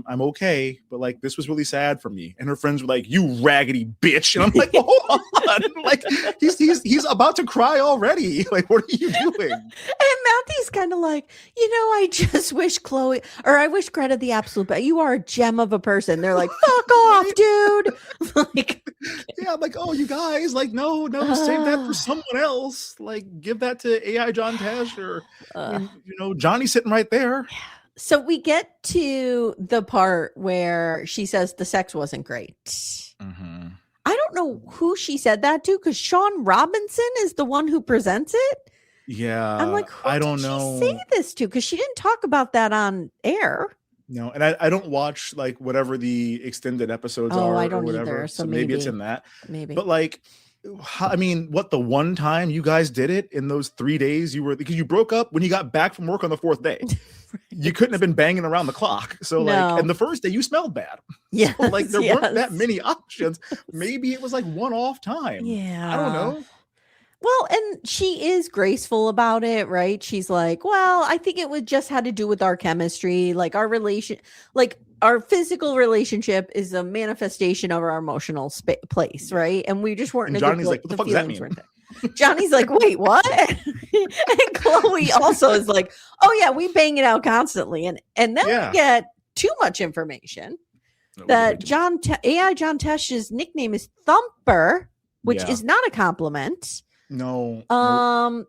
Speaker 2: okay, but like this was really sad for me. And her friends were like, "You raggedy bitch," and I'm like, "Hold on!" Like he's about to cry already. Like, what are you doing?
Speaker 1: And Matthew's kind of like, I just wish I wish Greta the absolute best. You are a gem of a person. They're like, "Fuck off, dude!" Like,
Speaker 2: yeah, I'm like, oh, you guys, like, no, save that for someone else. Like, give that to AI John Tesh or Johnny sitting right there.
Speaker 1: So we get to the part where she says the sex wasn't great. I don't know who she said that to because Shaun Robinson is the one who presents it.
Speaker 2: Yeah.
Speaker 1: I'm like, who
Speaker 2: I don't
Speaker 1: did
Speaker 2: know.
Speaker 1: she say this to? Because she didn't talk about that on air.
Speaker 2: No, and I don't watch like whatever the extended episodes are.
Speaker 1: I don't
Speaker 2: or whatever.
Speaker 1: either. So
Speaker 2: maybe it's in that.
Speaker 1: Maybe.
Speaker 2: But like, I mean, what the one time you guys did it in those 3 days because you broke up when you got back from work on the 4th day. You couldn't have been banging around the clock. So like, and the first day you smelled bad.
Speaker 1: Yeah.
Speaker 2: So, like there weren't that many options. Maybe it was like one-off time.
Speaker 1: Yeah.
Speaker 2: I don't know.
Speaker 1: Well, and she is graceful about it, right? She's like, well, I think it would just had to do with our chemistry, like our our physical relationship is a manifestation of our emotional place, right? And we just weren't in a
Speaker 2: Johnny's
Speaker 1: good
Speaker 2: like, what the fuck does that mean?
Speaker 1: Johnny's like, wait, what? And Chloe also is like, oh yeah, we bang it out constantly. And then we get too much information that AI John Tesh's nickname is Thumper, which is not a compliment.
Speaker 2: No.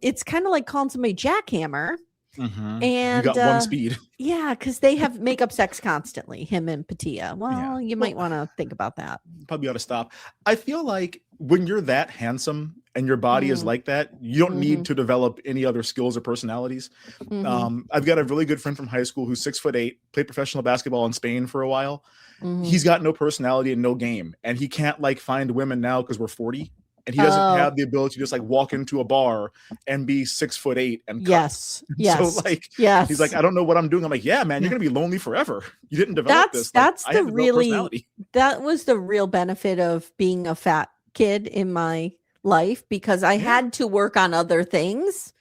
Speaker 1: It's kind of like calling somebody jackhammer. And
Speaker 2: you got one speed.
Speaker 1: Yeah, because they have makeup sex constantly, him and Patia. Well, you might want to think about that.
Speaker 2: Probably ought to stop. I feel like when you're that handsome and your body is like that, you don't need to develop any other skills or personalities. I've got a really good friend from high school who's 6'8", played professional basketball in Spain for a while. He's got no personality and no game, and he can't like find women now because we're 40, and he doesn't have the ability to just like walk into a bar and be 6'8" and cut.
Speaker 1: Yes.
Speaker 2: So like, he's like, I don't know what I'm doing. I'm like, yeah, man, you're gonna be lonely forever. You didn't develop this. Like,
Speaker 1: That's the really, that was the real benefit of being a fat kid in my life, because I had to work on other things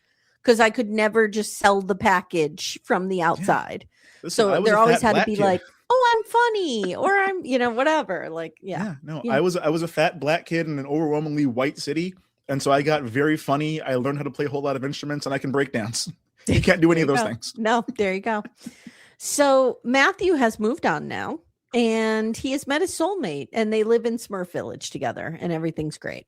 Speaker 1: because I could never just sell the package from the outside. Listen, so there always had to be like, oh, I'm funny, or I'm, whatever. Like,
Speaker 2: I was a fat black kid in an overwhelmingly white city, and so I got very funny. I learned how to play a whole lot of instruments, and I can break dance. You can't do any of those things.
Speaker 1: No, there you go. So Matthew has moved on now, and he has met his soulmate, and they live in Smurf Village together, and everything's great.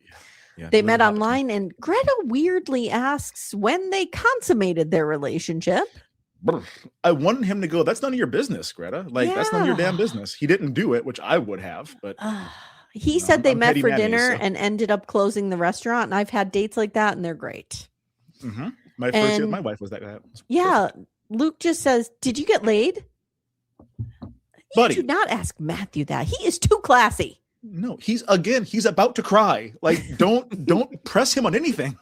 Speaker 1: Yeah, they met online, and Greta weirdly asks when they consummated their relationship.
Speaker 2: I wanted him to go, that's none of your business, Greta. Like, that's none of your damn business. He didn't do it, which I would have, but
Speaker 1: he said they met for dinner and ended up closing the restaurant. And I've had dates like that, and they're great.
Speaker 2: My first date with my wife was that guy.
Speaker 1: Yeah. Luke just says, did you get laid?
Speaker 2: Buddy,
Speaker 1: do not ask Matthew that. He is too classy.
Speaker 2: No, he's about to cry. Like, don't press him on anything.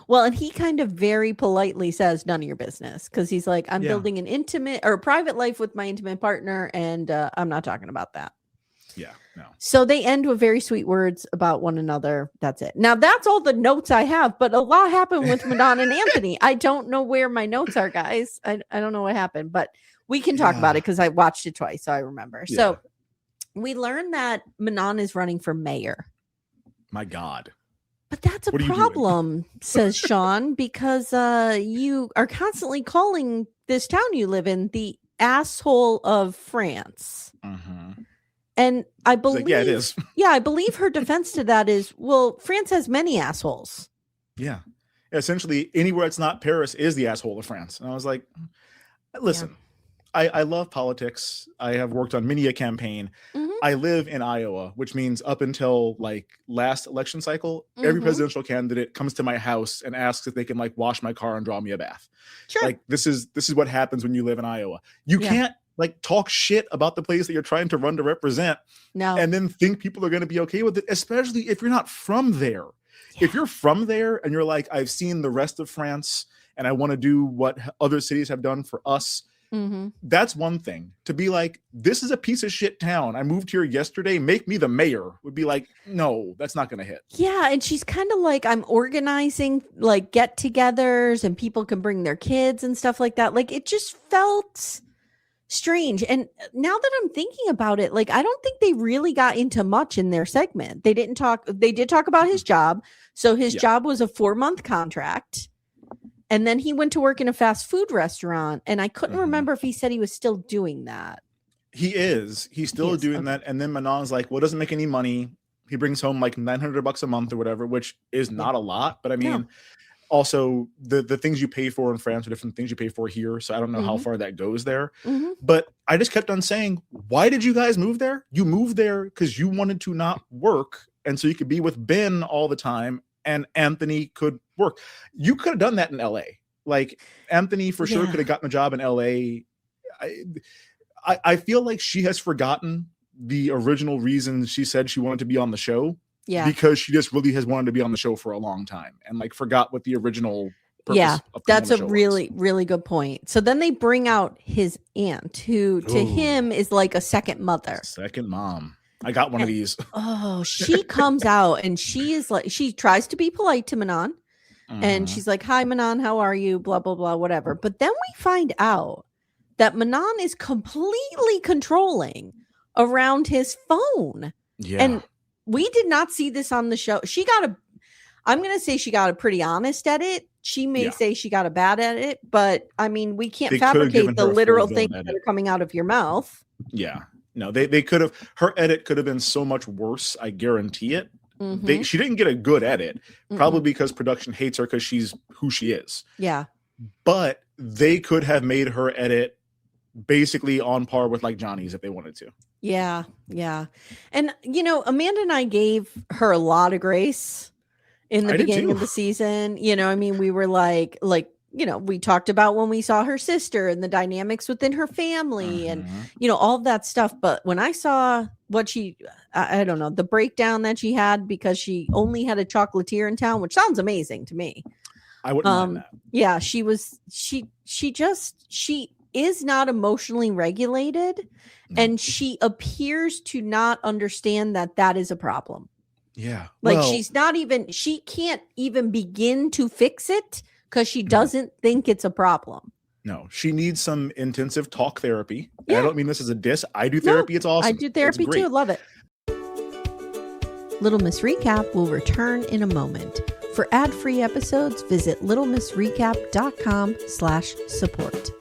Speaker 1: Well, and he kind of very politely says none of your business, because he's like, I'm building an intimate or private life with my intimate partner, and I'm not talking about that.
Speaker 2: Yeah, no.
Speaker 1: So they end with very sweet words about one another. That's it. Now, that's all the notes I have, but a lot happened with Manon and Anthony. I don't know where my notes are, guys. I don't know what happened, but we can talk about it because I watched it twice, so I remember. Yeah. So we learned that Manon is running for mayor.
Speaker 2: My God.
Speaker 1: But that's a problem, says Shaun, because you are constantly calling this town you live in the asshole of France. And I believe,
Speaker 2: it is.
Speaker 1: Yeah, I believe her defense to that is, well, France has many assholes.
Speaker 2: Yeah. Essentially, anywhere it's not Paris is the asshole of France. And I was like, listen. I love politics. I have worked on many a campaign. I live in Iowa, which means up until like last election cycle, every presidential candidate comes to my house and asks if they can like wash my car and draw me a bath. Sure. Like this is what happens when you live in Iowa. You can't like talk shit about the place that you're trying to run to represent and then think people are going to be okay with it, especially if you're not from there. If you're from there and you're like, I've seen the rest of France and I want to do what other cities have done for us, that's one thing. To be like, this is a piece of shit town, I moved here yesterday, make me the mayor, would be like, no, that's not gonna hit. Yeah,
Speaker 1: and she's kind of like, I'm organizing like get-togethers and people can bring their kids and stuff like that. Like, it just felt strange. And now that I'm thinking about it, like, I don't think they really got into much in their segment. They did talk about his job. So his job was a 4-month contract. And then he went to work in a fast food restaurant, and I couldn't remember if he said he was still doing that.
Speaker 2: He is. He's still doing that. And then Manon's like, well, doesn't make any money. He brings home like $900 a month or whatever, which is not a lot. But I mean, also the things you pay for in France are different things you pay for here. So I don't know how far that goes there. But I just kept on saying, why did you guys move there? You moved there because you wanted to not work. And so you could be with Ben all the time. And Anthony could work. You could have done that in LA. Like Anthony for sure could have gotten a job in LA. I feel like she has forgotten the original reason she said she wanted to be on the show. Yeah. Because she just really has wanted to be on the show for a long time and like forgot what the original purpose of
Speaker 1: that's a really, really good point. So then they bring out his aunt, who to him is like a second mother.
Speaker 2: Second mom. I got one of these.
Speaker 1: She comes out and she is like, she tries to be polite to Manon. And she's like, hi, Manon, how are you? Blah, blah, blah, whatever. But then we find out that Manon is completely controlling around his phone. Yeah. And we did not see this on the show. I'm going to say she got a pretty honest edit. She may say she got a bad edit, but I mean, we can't fabricate the literal things that are coming out of your mouth.
Speaker 2: Yeah. No, they could have, her edit could have been so much worse. I guarantee it. She didn't get a good edit, probably because production hates her because she's who she is. Yeah. But they could have made her edit basically on par with like Johny's if they wanted to. Yeah. Yeah. And, Amanda and I gave her a lot of grace.
Speaker 1: in the beginning of the season. You know, I mean, we were like, you know, we talked about when we saw her sister and the dynamics within her family and, you know, all that stuff. But when I saw what I don't know, the breakdown that she had because she only had a chocolatier in town, which sounds amazing to me.
Speaker 2: I wouldn't mind that.
Speaker 1: Yeah, she is not emotionally regulated, and she appears to not understand that is a problem.
Speaker 2: Yeah.
Speaker 1: Like she can't even begin to fix it because she doesn't think it's a problem.
Speaker 2: No, she needs some intensive talk therapy. Yeah. I don't mean this as a diss. I do therapy. It's awesome.
Speaker 1: I do therapy too. Love it. Little Miss Recap will return in a moment. For ad-free episodes, visit littlemissrecap.com/support.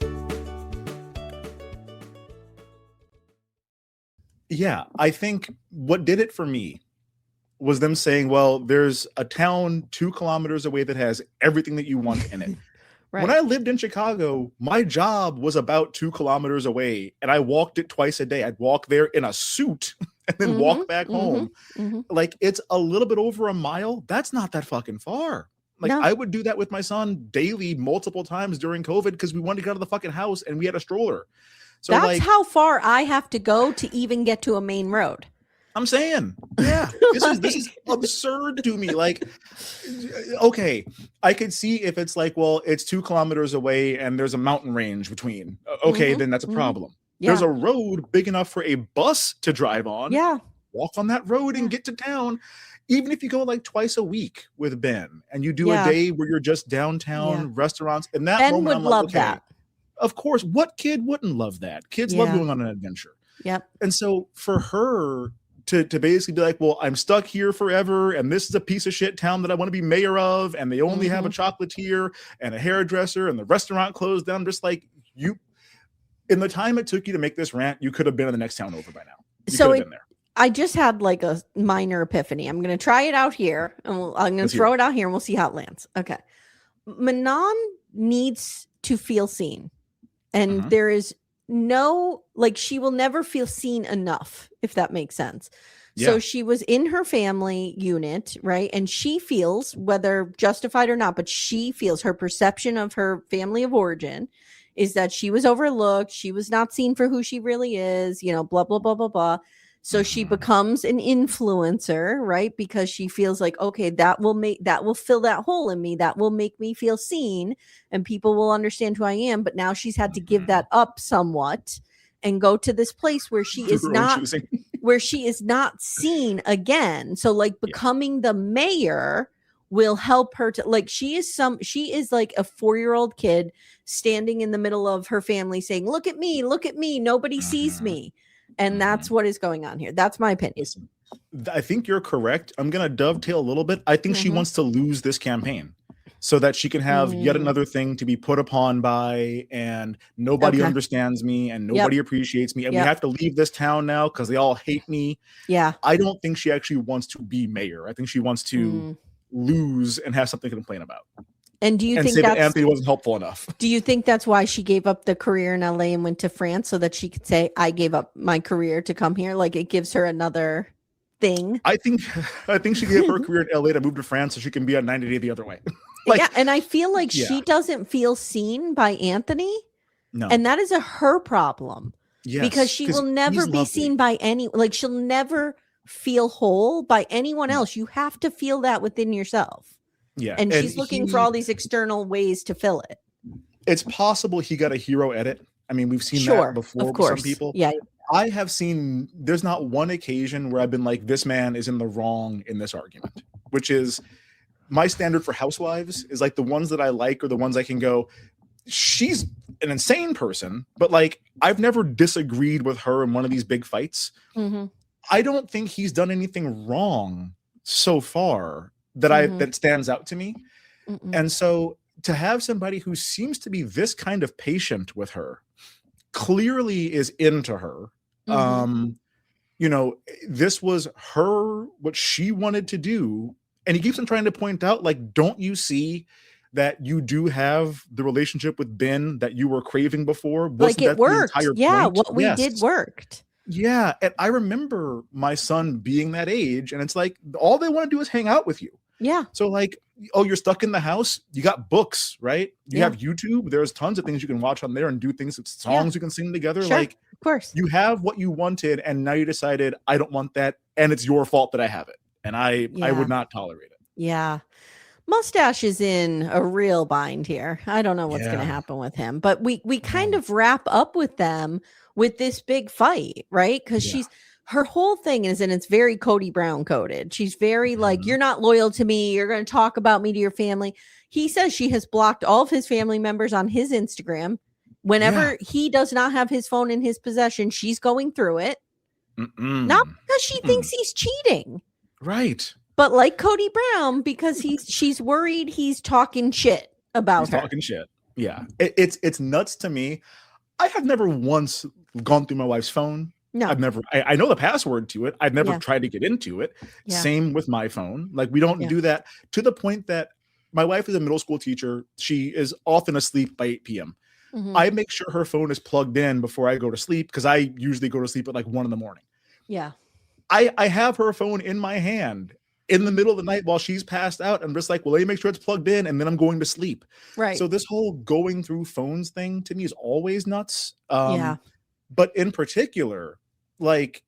Speaker 2: Yeah, I think what did it for me was them saying, well, there's a town 2 kilometers away that has everything that you want in it. Right. When I lived in Chicago, my job was about 2 kilometers away, and I walked it twice a day. I'd walk there in a suit and then walk back home. Like, it's a little bit over a mile. That's not that fucking far. Like, I would do that with my son daily, multiple times during COVID because we wanted to get out of the fucking house and we had a stroller. So
Speaker 1: that's how far I have to go to even get to a main road.
Speaker 2: I'm saying, yeah, this is absurd to me. Like, okay, I could see if it's like, well, it's 2 kilometers away and there's a mountain range between. Okay, then that's a problem. Yeah. There's a road big enough for a bus to drive on.
Speaker 1: Yeah.
Speaker 2: Walk on that road and get to town. Even if you go like twice a week with Ben and you do a day where you're just downtown restaurants, and that
Speaker 1: Ben
Speaker 2: moment
Speaker 1: would love that.
Speaker 2: Of course, what kid wouldn't love that? Kids love going on an adventure.
Speaker 1: Yep.
Speaker 2: And so for her to basically be like, well, I'm stuck here forever, and this is a piece of shit town that I want to be mayor of, and they only have a chocolatier and a hairdresser, and the restaurant closed down. Just like you, in the time it took you to make this rant, you could have been in the next town over by now. You could have been there.
Speaker 1: I just had like a minor epiphany. I'm going to try it out here, and I'm going to throw it out here, and we'll see how it lands. Okay. Manon needs to feel seen, and there is no, like, she will never feel seen enough, if that makes sense. So she was in her family unit, right? And she feels, whether justified or not, but she feels, her perception of her family of origin is that she was overlooked. She was not seen for who she really is, you know, blah, blah, blah, blah, blah. So she becomes an influencer, right? Because she feels like, okay, that will fill that hole in me. That will make me feel seen, and people will understand who I am. But now she's had to give that up somewhat and go to this place where she is not seen again. So like becoming the mayor will help her to, like, she is like a 4-year-old kid standing in the middle of her family saying, look at me, nobody sees me. And that's what is going on here. That's my opinion.
Speaker 2: Listen, I think you're correct. I'm going to dovetail a little bit. I think she wants to lose this campaign so that she can have yet another thing to be put upon by, and nobody understands me and nobody appreciates me. And we have to leave this town now because they all hate me.
Speaker 1: Yeah.
Speaker 2: I don't think she actually wants to be mayor. I think she wants to lose and have something to complain about.
Speaker 1: And do you think that
Speaker 2: Anthony wasn't helpful enough?
Speaker 1: Do you think that's why she gave up the career in LA and went to France, so that she could say, I gave up my career to come here? Like, it gives her another thing.
Speaker 2: I think she gave her career in LA to move to France so she can be on 90 Day the other way.
Speaker 1: Like, yeah, and I feel like she doesn't feel seen by Anthony. No. And that is her problem. Yes, because she will never be seen by like, she'll never feel whole by anyone else. You have to feel that within yourself. Yeah. And she's looking for all these external ways to fill it.
Speaker 2: It's possible he got a hero edit. I mean, we've seen that before with some people.
Speaker 1: Yeah.
Speaker 2: I have seen, there's not one occasion where I've been like, this man is in the wrong in this argument, which is my standard for housewives is like the ones that I like are the ones I can go, she's an insane person, but like, I've never disagreed with her in one of these big fights. I don't think he's done anything wrong so far that stands out to me. And so to have somebody who seems to be this kind of patient with her, clearly is into her. You know, this was what she wanted to do. And he keeps on trying to point out, like, don't you see that you do have the relationship with Ben that you were craving before?
Speaker 1: Like, it worked. Yeah, what we did worked.
Speaker 2: Yeah. And I remember my son being that age, and it's like, all they want to do is hang out with you.
Speaker 1: Yeah.
Speaker 2: So like, oh, you're stuck in the house. You got books, right? You have YouTube. There's tons of things you can watch on there and do things, songs you can sing together.
Speaker 1: Sure.
Speaker 2: Like,
Speaker 1: of course,
Speaker 2: you have what you wanted, and now you decided I don't want that, and it's your fault that I have it, and I would not tolerate it.
Speaker 1: Yeah. Mustache is in a real bind here. I don't know what's going to happen with him, but we kind of wrap up with them with this big fight, right? Because her whole thing is, and it's very Cody Brown coded. She's very like, you're not loyal to me. You're going to talk about me to your family. He says she has blocked all of his family members on his Instagram. Whenever he does not have his phone in his possession, she's going through it. Not because she thinks he's cheating.
Speaker 2: Right.
Speaker 1: But like Cody Brown, because she's worried he's talking shit about her.
Speaker 2: Talking shit. Yeah. It's nuts to me. I have never once gone through my wife's phone. No. I've never, I know the password to it. I've never tried to get into it. Same with my phone. Like, we don't do that, to the point that my wife is a middle school teacher. She is often asleep by 8 p.m. I make sure her phone is plugged in before I go to sleep, because I usually go to sleep at like 1 a.m.
Speaker 1: Yeah.
Speaker 2: I have her phone in my hand in the middle of the night while she's passed out. I'm just like, well, let me make sure it's plugged in, and then I'm going to sleep.
Speaker 1: Right.
Speaker 2: So this whole going through phones thing to me is always nuts. But in particular, like,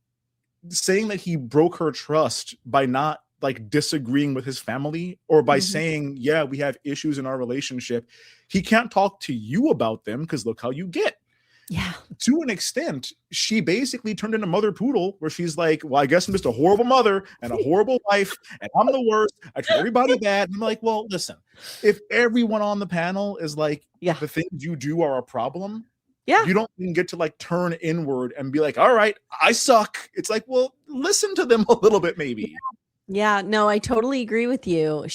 Speaker 2: saying that he broke her trust by not like disagreeing with his family, or by saying, yeah, we have issues in our relationship. He can't talk to you about them because look how you get.
Speaker 1: Yeah.
Speaker 2: To an extent, she basically turned into Mother Poodle, where she's like, well, I guess I'm just a horrible mother and a horrible wife, and I'm the worst. I treat everybody bad. And I'm like, well, listen, if everyone on the panel is like, the things you do are a problem, you don't even get to like turn inward and be like, all right, I suck. It's like, well, listen to them a little bit, maybe.
Speaker 1: Yeah, no, I totally agree with you.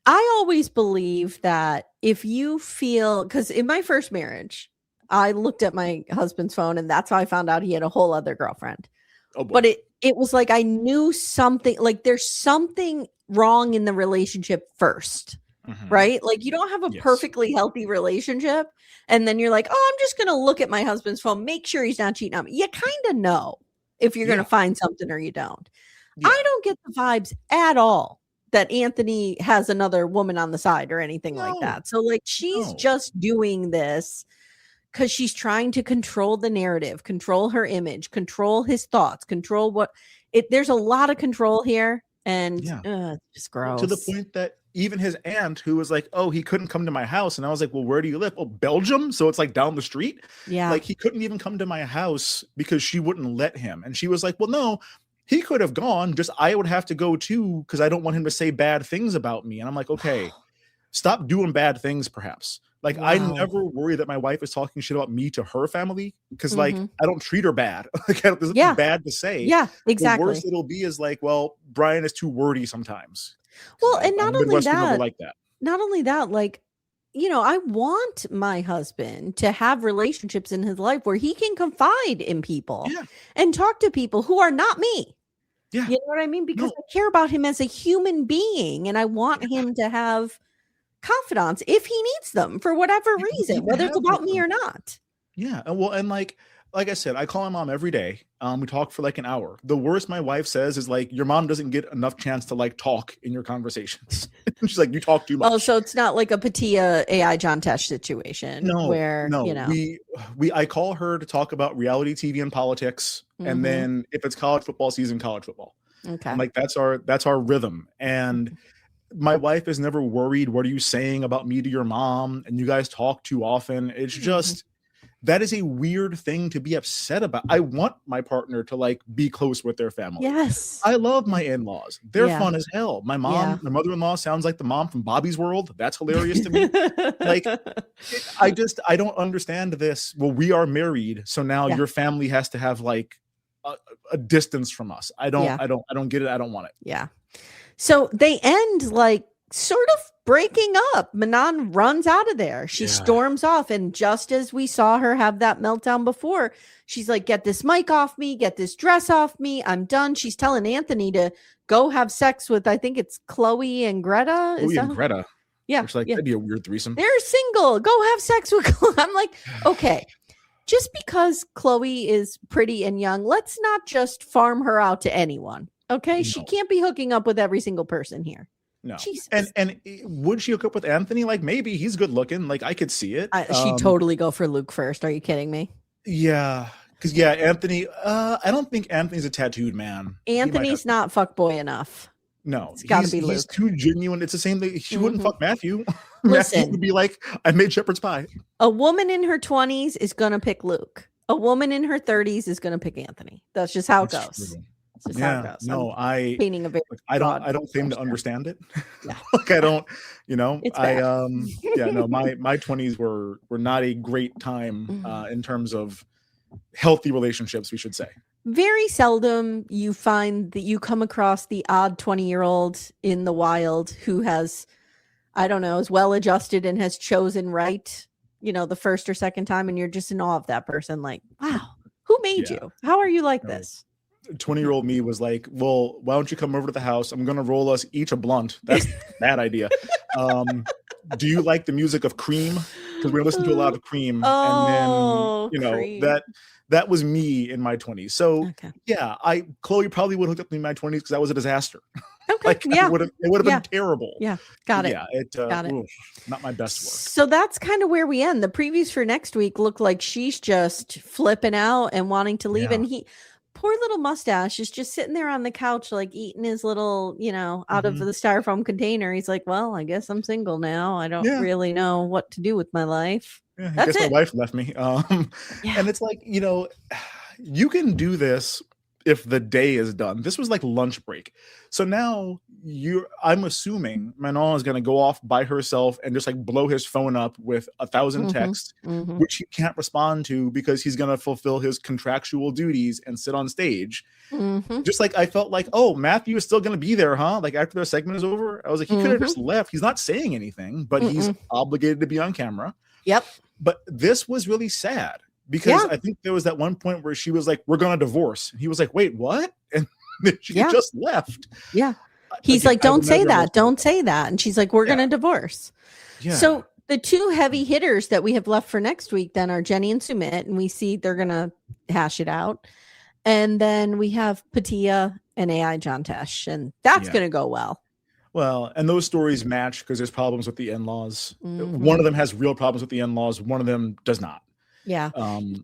Speaker 1: I always believe that if you feel, because in my first marriage, I looked at my husband's phone, and that's how I found out he had a whole other girlfriend. Oh, but it was like, I knew something, like there's something wrong in the relationship first, right? Like, you don't have a perfectly healthy relationship, and then you're like, oh, I'm just going to look at my husband's phone, make sure he's not cheating on me. You kind of know if you're going to find something or you don't. I don't get the vibes at all that Anthony has another woman on the side or anything like that. So like, she's just doing this because she's trying to control the narrative, control her image, control his thoughts, control there's a lot of control here, and it's just gross.
Speaker 2: To the point that even his aunt, who was like, oh, he couldn't come to my house. And I was like, well, where do you live? Oh, Belgium. So it's like down the street.
Speaker 1: Yeah.
Speaker 2: Like, he couldn't even come to my house because she wouldn't let him. And she was like, well, no, he could have gone, just I would have to go too, because I don't want him to say bad things about me. And I'm like, okay, stop doing bad things, perhaps. Like, I never worry that my wife is talking shit about me to her family, because like, I don't treat her bad. Like, there's nothing bad to say.
Speaker 1: Yeah, exactly.
Speaker 2: The worst it'll be is like, well, Brian is too wordy sometimes.
Speaker 1: Well, and not only that, like, you know, I want my husband to have relationships in his life where he can confide in people and talk to people who are not me. Yeah. You know what I mean? Because I care about him as a human being, and I want him to have confidants if he needs them for whatever reason, whether it's about me or not.
Speaker 2: Yeah. Well, and like I said, I call my mom every day. We talk for like an hour. The worst my wife says is like, your mom doesn't get enough chance to like talk in your conversations. She's like, you talk too much.
Speaker 1: Oh, so it's not like a Patia AI John Tesh situation. You know,
Speaker 2: I call her to talk about reality TV and politics. And then if it's college football season, college football. Okay. And like, that's our rhythm. And my wife is never worried, what are you saying about me to your mom? And you guys talk too often. It's just, that is a weird thing to be upset about. I want my partner to like be close with their family.
Speaker 1: Yes.
Speaker 2: I love my in-laws. They're fun as hell. My mom, my mother-in-law sounds like the mom from Bobby's World. That's hilarious to me. Like, I don't understand this. Well, we are married, so now your family has to have like a distance from us. I don't get it. I don't want it.
Speaker 1: Yeah. So they end like sort of breaking up. Manon runs out of there. She storms off. And just as we saw her have that meltdown before, she's like, get this mic off me, get this dress off me. I'm done. She's telling Anthony to go have sex with, I think it's Chloe and Greta.
Speaker 2: Chloe and Greta.
Speaker 1: Yeah.
Speaker 2: Which like, that'd be a weird threesome.
Speaker 1: They're single. Go have sex with Chloe. I'm like, okay, just because Chloe is pretty and young, let's not just farm her out to anyone. Okay, she can't be hooking up with every single person here.
Speaker 2: No.
Speaker 1: Jesus.
Speaker 2: And would she hook up with Anthony? Like, maybe he's good looking. Like, I could see it.
Speaker 1: She'd totally go for Luke first. Are you kidding me?
Speaker 2: Yeah. Because, Anthony, I don't think Anthony's a tattooed man.
Speaker 1: Anthony's not fuckboy enough.
Speaker 2: No.
Speaker 1: It's got to be Luke.
Speaker 2: He's too genuine. It's the same thing. She wouldn't fuck Matthew.
Speaker 1: Listen.
Speaker 2: Matthew would be like, I made shepherd's pie.
Speaker 1: A woman in her 20s is going to pick Luke. A woman in her 30s is going to pick Anthony. That's just how it goes.
Speaker 2: True.
Speaker 1: Just how it goes.
Speaker 2: No,
Speaker 1: painting a very
Speaker 2: I don't claim to understand it.
Speaker 1: Yeah.
Speaker 2: Like, I don't,
Speaker 1: it's bad.
Speaker 2: my 20s were not a great time in terms of healthy relationships, we should say.
Speaker 1: Very seldom you find that you come across the odd 20-year-old in the wild who has, I don't know, is well adjusted and has chosen right, the first or second time, and you're just in awe of that person. Like, wow, who made you? How are you like this?
Speaker 2: 20-year-old me was like, well, why don't you come over to the house? I'm going to roll us each a blunt. That's a bad idea. Do you like the music of Cream? Because we're listening to a lot of Cream.
Speaker 1: Oh,
Speaker 2: and then,
Speaker 1: Cream.
Speaker 2: that was me in my 20s. So, Chloe probably would have hooked up with me in my 20s because that was a disaster.
Speaker 1: Okay.
Speaker 2: It would have been terrible.
Speaker 1: Yeah. Got it.
Speaker 2: Yeah.
Speaker 1: Got it.
Speaker 2: Oof, not my best work.
Speaker 1: So that's kind of where we end. The previews for next week look like she's just flipping out and wanting to leave. And poor little mustache is just sitting there on the couch, like eating his little, out of the styrofoam container. He's like, well, I guess I'm single now. I don't really know what to do with my life.
Speaker 2: Yeah, I guess my wife left me. And it's like, you can do this if the day is done. This was like lunch break. So now I'm assuming Manon is going to go off by herself and just like blow his phone up with 1,000 texts, which he can't respond to because he's going to fulfill his contractual duties and sit on stage. Just like I felt like, oh, Matthew is still going to be there, huh? Like after their segment is over, I was like, he could have just left. He's not saying anything, but he's obligated to be on camera.
Speaker 1: Yep.
Speaker 2: But this was really sad. Because I think there was that one point where she was like, we're going to divorce. And he was like, wait, what? And she just left.
Speaker 1: Yeah. He's like, don't say that. Don't say that. And she's like, we're going to divorce. Yeah. So the two heavy hitters that we have left for next week then are Jenny and Sumit. And we see they're going to hash it out. And then we have Patia and AI John Tesh. And that's going to go well.
Speaker 2: Well, and those stories match because there's problems with the in-laws. One of them has real problems with the in-laws. One of them does not.
Speaker 1: Yeah.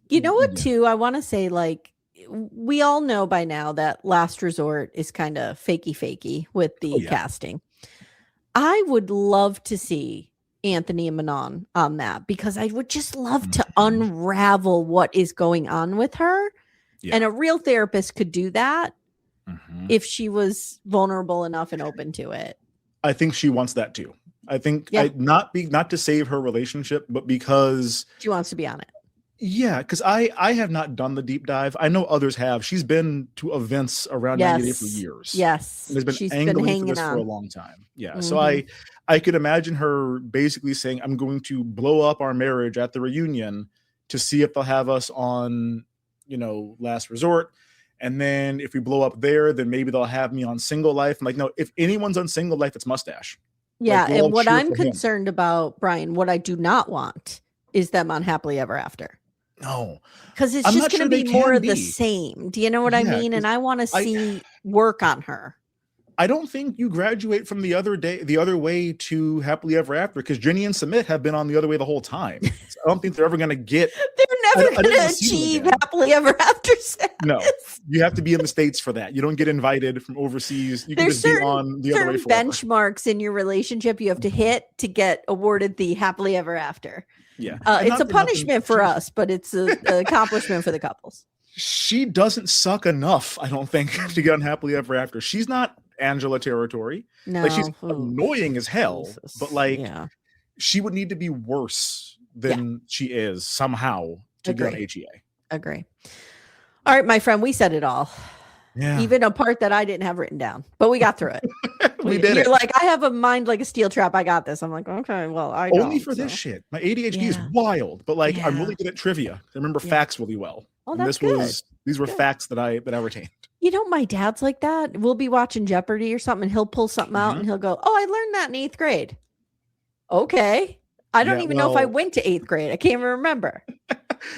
Speaker 1: You know what, too? I want to say, like, we all know by now that Last Resort is kind of fakey with the casting. I would love to see Anthony and Manon on that because I would just love to unravel what is going on with her. Yeah. And a real therapist could do that if she was vulnerable enough and open to it.
Speaker 2: I think she wants that, too. I think not to save her relationship, but because
Speaker 1: she wants to be on it.
Speaker 2: Yeah, because I have not done the deep dive. I know others have. She's been to events around 90 Day for years.
Speaker 1: Yes.
Speaker 2: And has been angling for this for a long time. Yeah. So I could imagine her basically saying, I'm going to blow up our marriage at the reunion to see if they'll have us on, Last Resort. And then if we blow up there, then maybe they'll have me on Single Life. I'm like, no, if anyone's on Single Life, it's Mustache.
Speaker 1: Yeah. Like, and what I'm concerned about, Brian, what I do not want is them on Happily Ever After.
Speaker 2: No,
Speaker 1: because it's just going to be more of the same. Do you know what I mean? And I want to see work on her.
Speaker 2: I don't think you graduate from the other way to Happily Ever After because Jenny and Sumit have been on the other way the whole time. So I don't think they're ever going to get.
Speaker 1: They're never going to achieve Happily Ever After status.
Speaker 2: No, you have to be in the States for that. You don't get invited from overseas. You can just be on the other way forever.
Speaker 1: Benchmarks in your relationship you have to hit to get awarded the Happily Ever After.
Speaker 2: Yeah,
Speaker 1: it's a punishment for us, but it's an accomplishment for the couples.
Speaker 2: She doesn't suck enough, I don't think, to get on Happily Ever After. She's not Angela territory. No, like she's annoying as hell, but like she would need to be worse than she is somehow to get on HEA.
Speaker 1: Agree. All right, my friend, we said it all.
Speaker 2: Yeah.
Speaker 1: Even a part that I didn't have written down, but we got through it.
Speaker 2: We did
Speaker 1: You're
Speaker 2: it.
Speaker 1: like, I have a mind like a steel trap. I got this. I'm like, okay, well, I
Speaker 2: only for this shit. My ADHD is wild, but like I'm really good at trivia. I remember facts really well.
Speaker 1: Oh, that's good.
Speaker 2: These were facts that I retained.
Speaker 1: My dad's like that. We'll be watching Jeopardy or something, and he'll pull something out and he'll go, "Oh, I learned that in 8th grade." Okay. I don't even know if I went to 8th grade. I can't even remember.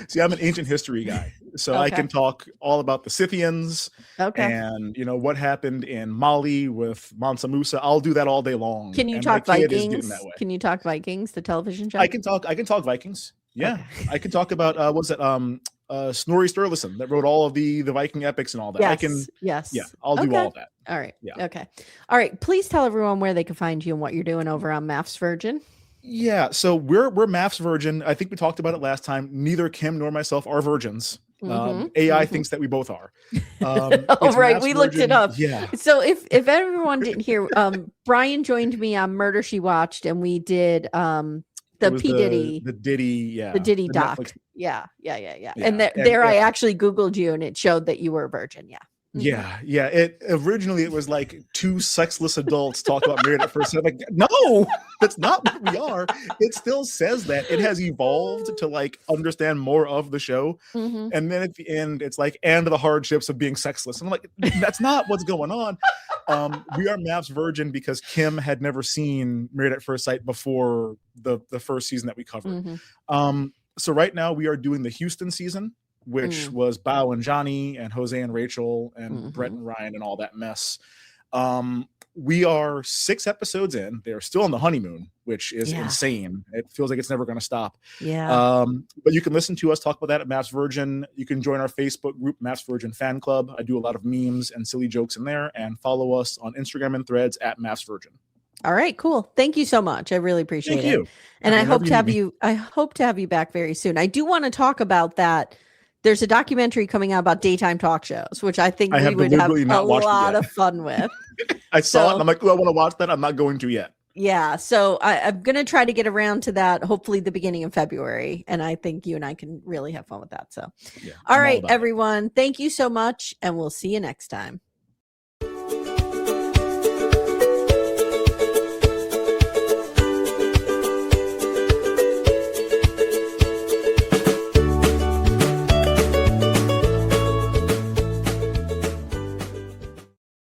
Speaker 2: See, I'm an ancient history guy. So I can talk all about the Scythians and, you know, what happened in Mali with Mansa Musa. I'll do that all day long.
Speaker 1: Can you
Speaker 2: and
Speaker 1: talk
Speaker 2: my kid is
Speaker 1: Vikings?
Speaker 2: getting that way.
Speaker 1: Can you talk Vikings, the television show?
Speaker 2: I can talk Vikings. Yeah. I can talk about what's that? Snorri Sturluson that wrote all of the Viking epics and all that.
Speaker 1: Yes.
Speaker 2: Yeah, I'll do all of that.
Speaker 1: All right.
Speaker 2: Yeah.
Speaker 1: Okay. All right. Please tell everyone where they can find you and what you're doing over on MAFS Virgin.
Speaker 2: Yeah, so we're MAFS Virgin. I think we talked about it last time. Neither Kim nor myself are virgins. AI thinks that we both are.
Speaker 1: Oh, right.
Speaker 2: MAFS
Speaker 1: We looked it
Speaker 2: Virgin.
Speaker 1: up.
Speaker 2: Yeah.
Speaker 1: So if everyone didn't hear, Brian joined me on Murder She Watched, and we did the P. Diddy.
Speaker 2: The Diddy, yeah.
Speaker 1: The Diddy doc.
Speaker 2: Netflix.
Speaker 1: Yeah. And there I actually Googled you, and it showed that you were a virgin. Yeah.
Speaker 2: Yeah. It originally it was like two sexless adults talk about Married at First Sight. Like, no, that's not what we are. It still says that. It has evolved to like understand more of the show. And then at the end, it's like, and the hardships of being sexless. And I'm like, that's not what's going on. We are MAFS Virgin because Kim had never seen Married at First Sight before the first season that we covered. So right now we are doing the Houston season, which was Bao and Johny and Jose and Rachel and Brett and Ryan and all that mess. We are 6 episodes in. They're still on the honeymoon, which is insane. It feels like it's never going to stop.
Speaker 1: Yeah.
Speaker 2: But you can listen to us talk about that at MAFS Virgin. You can join our Facebook group, MAFS Virgin Fan Club. I do a lot of memes and silly jokes in there, and follow us on Instagram and Threads at MAFS Virgin.
Speaker 1: All right, cool. Thank you so much. I really appreciate it. And I hope to have you. I hope to have you back very soon. I do want to talk about that. There's a documentary coming out about daytime talk shows, which I think we would have a lot of fun with.
Speaker 2: I saw it and I'm like, oh, I want to watch that. I'm not going to yet.
Speaker 1: Yeah. So I'm going to try to get around to that, hopefully the beginning of February. And I think you and I can really have fun with that. So, all right, everyone. Thank you so much. And we'll see you next time.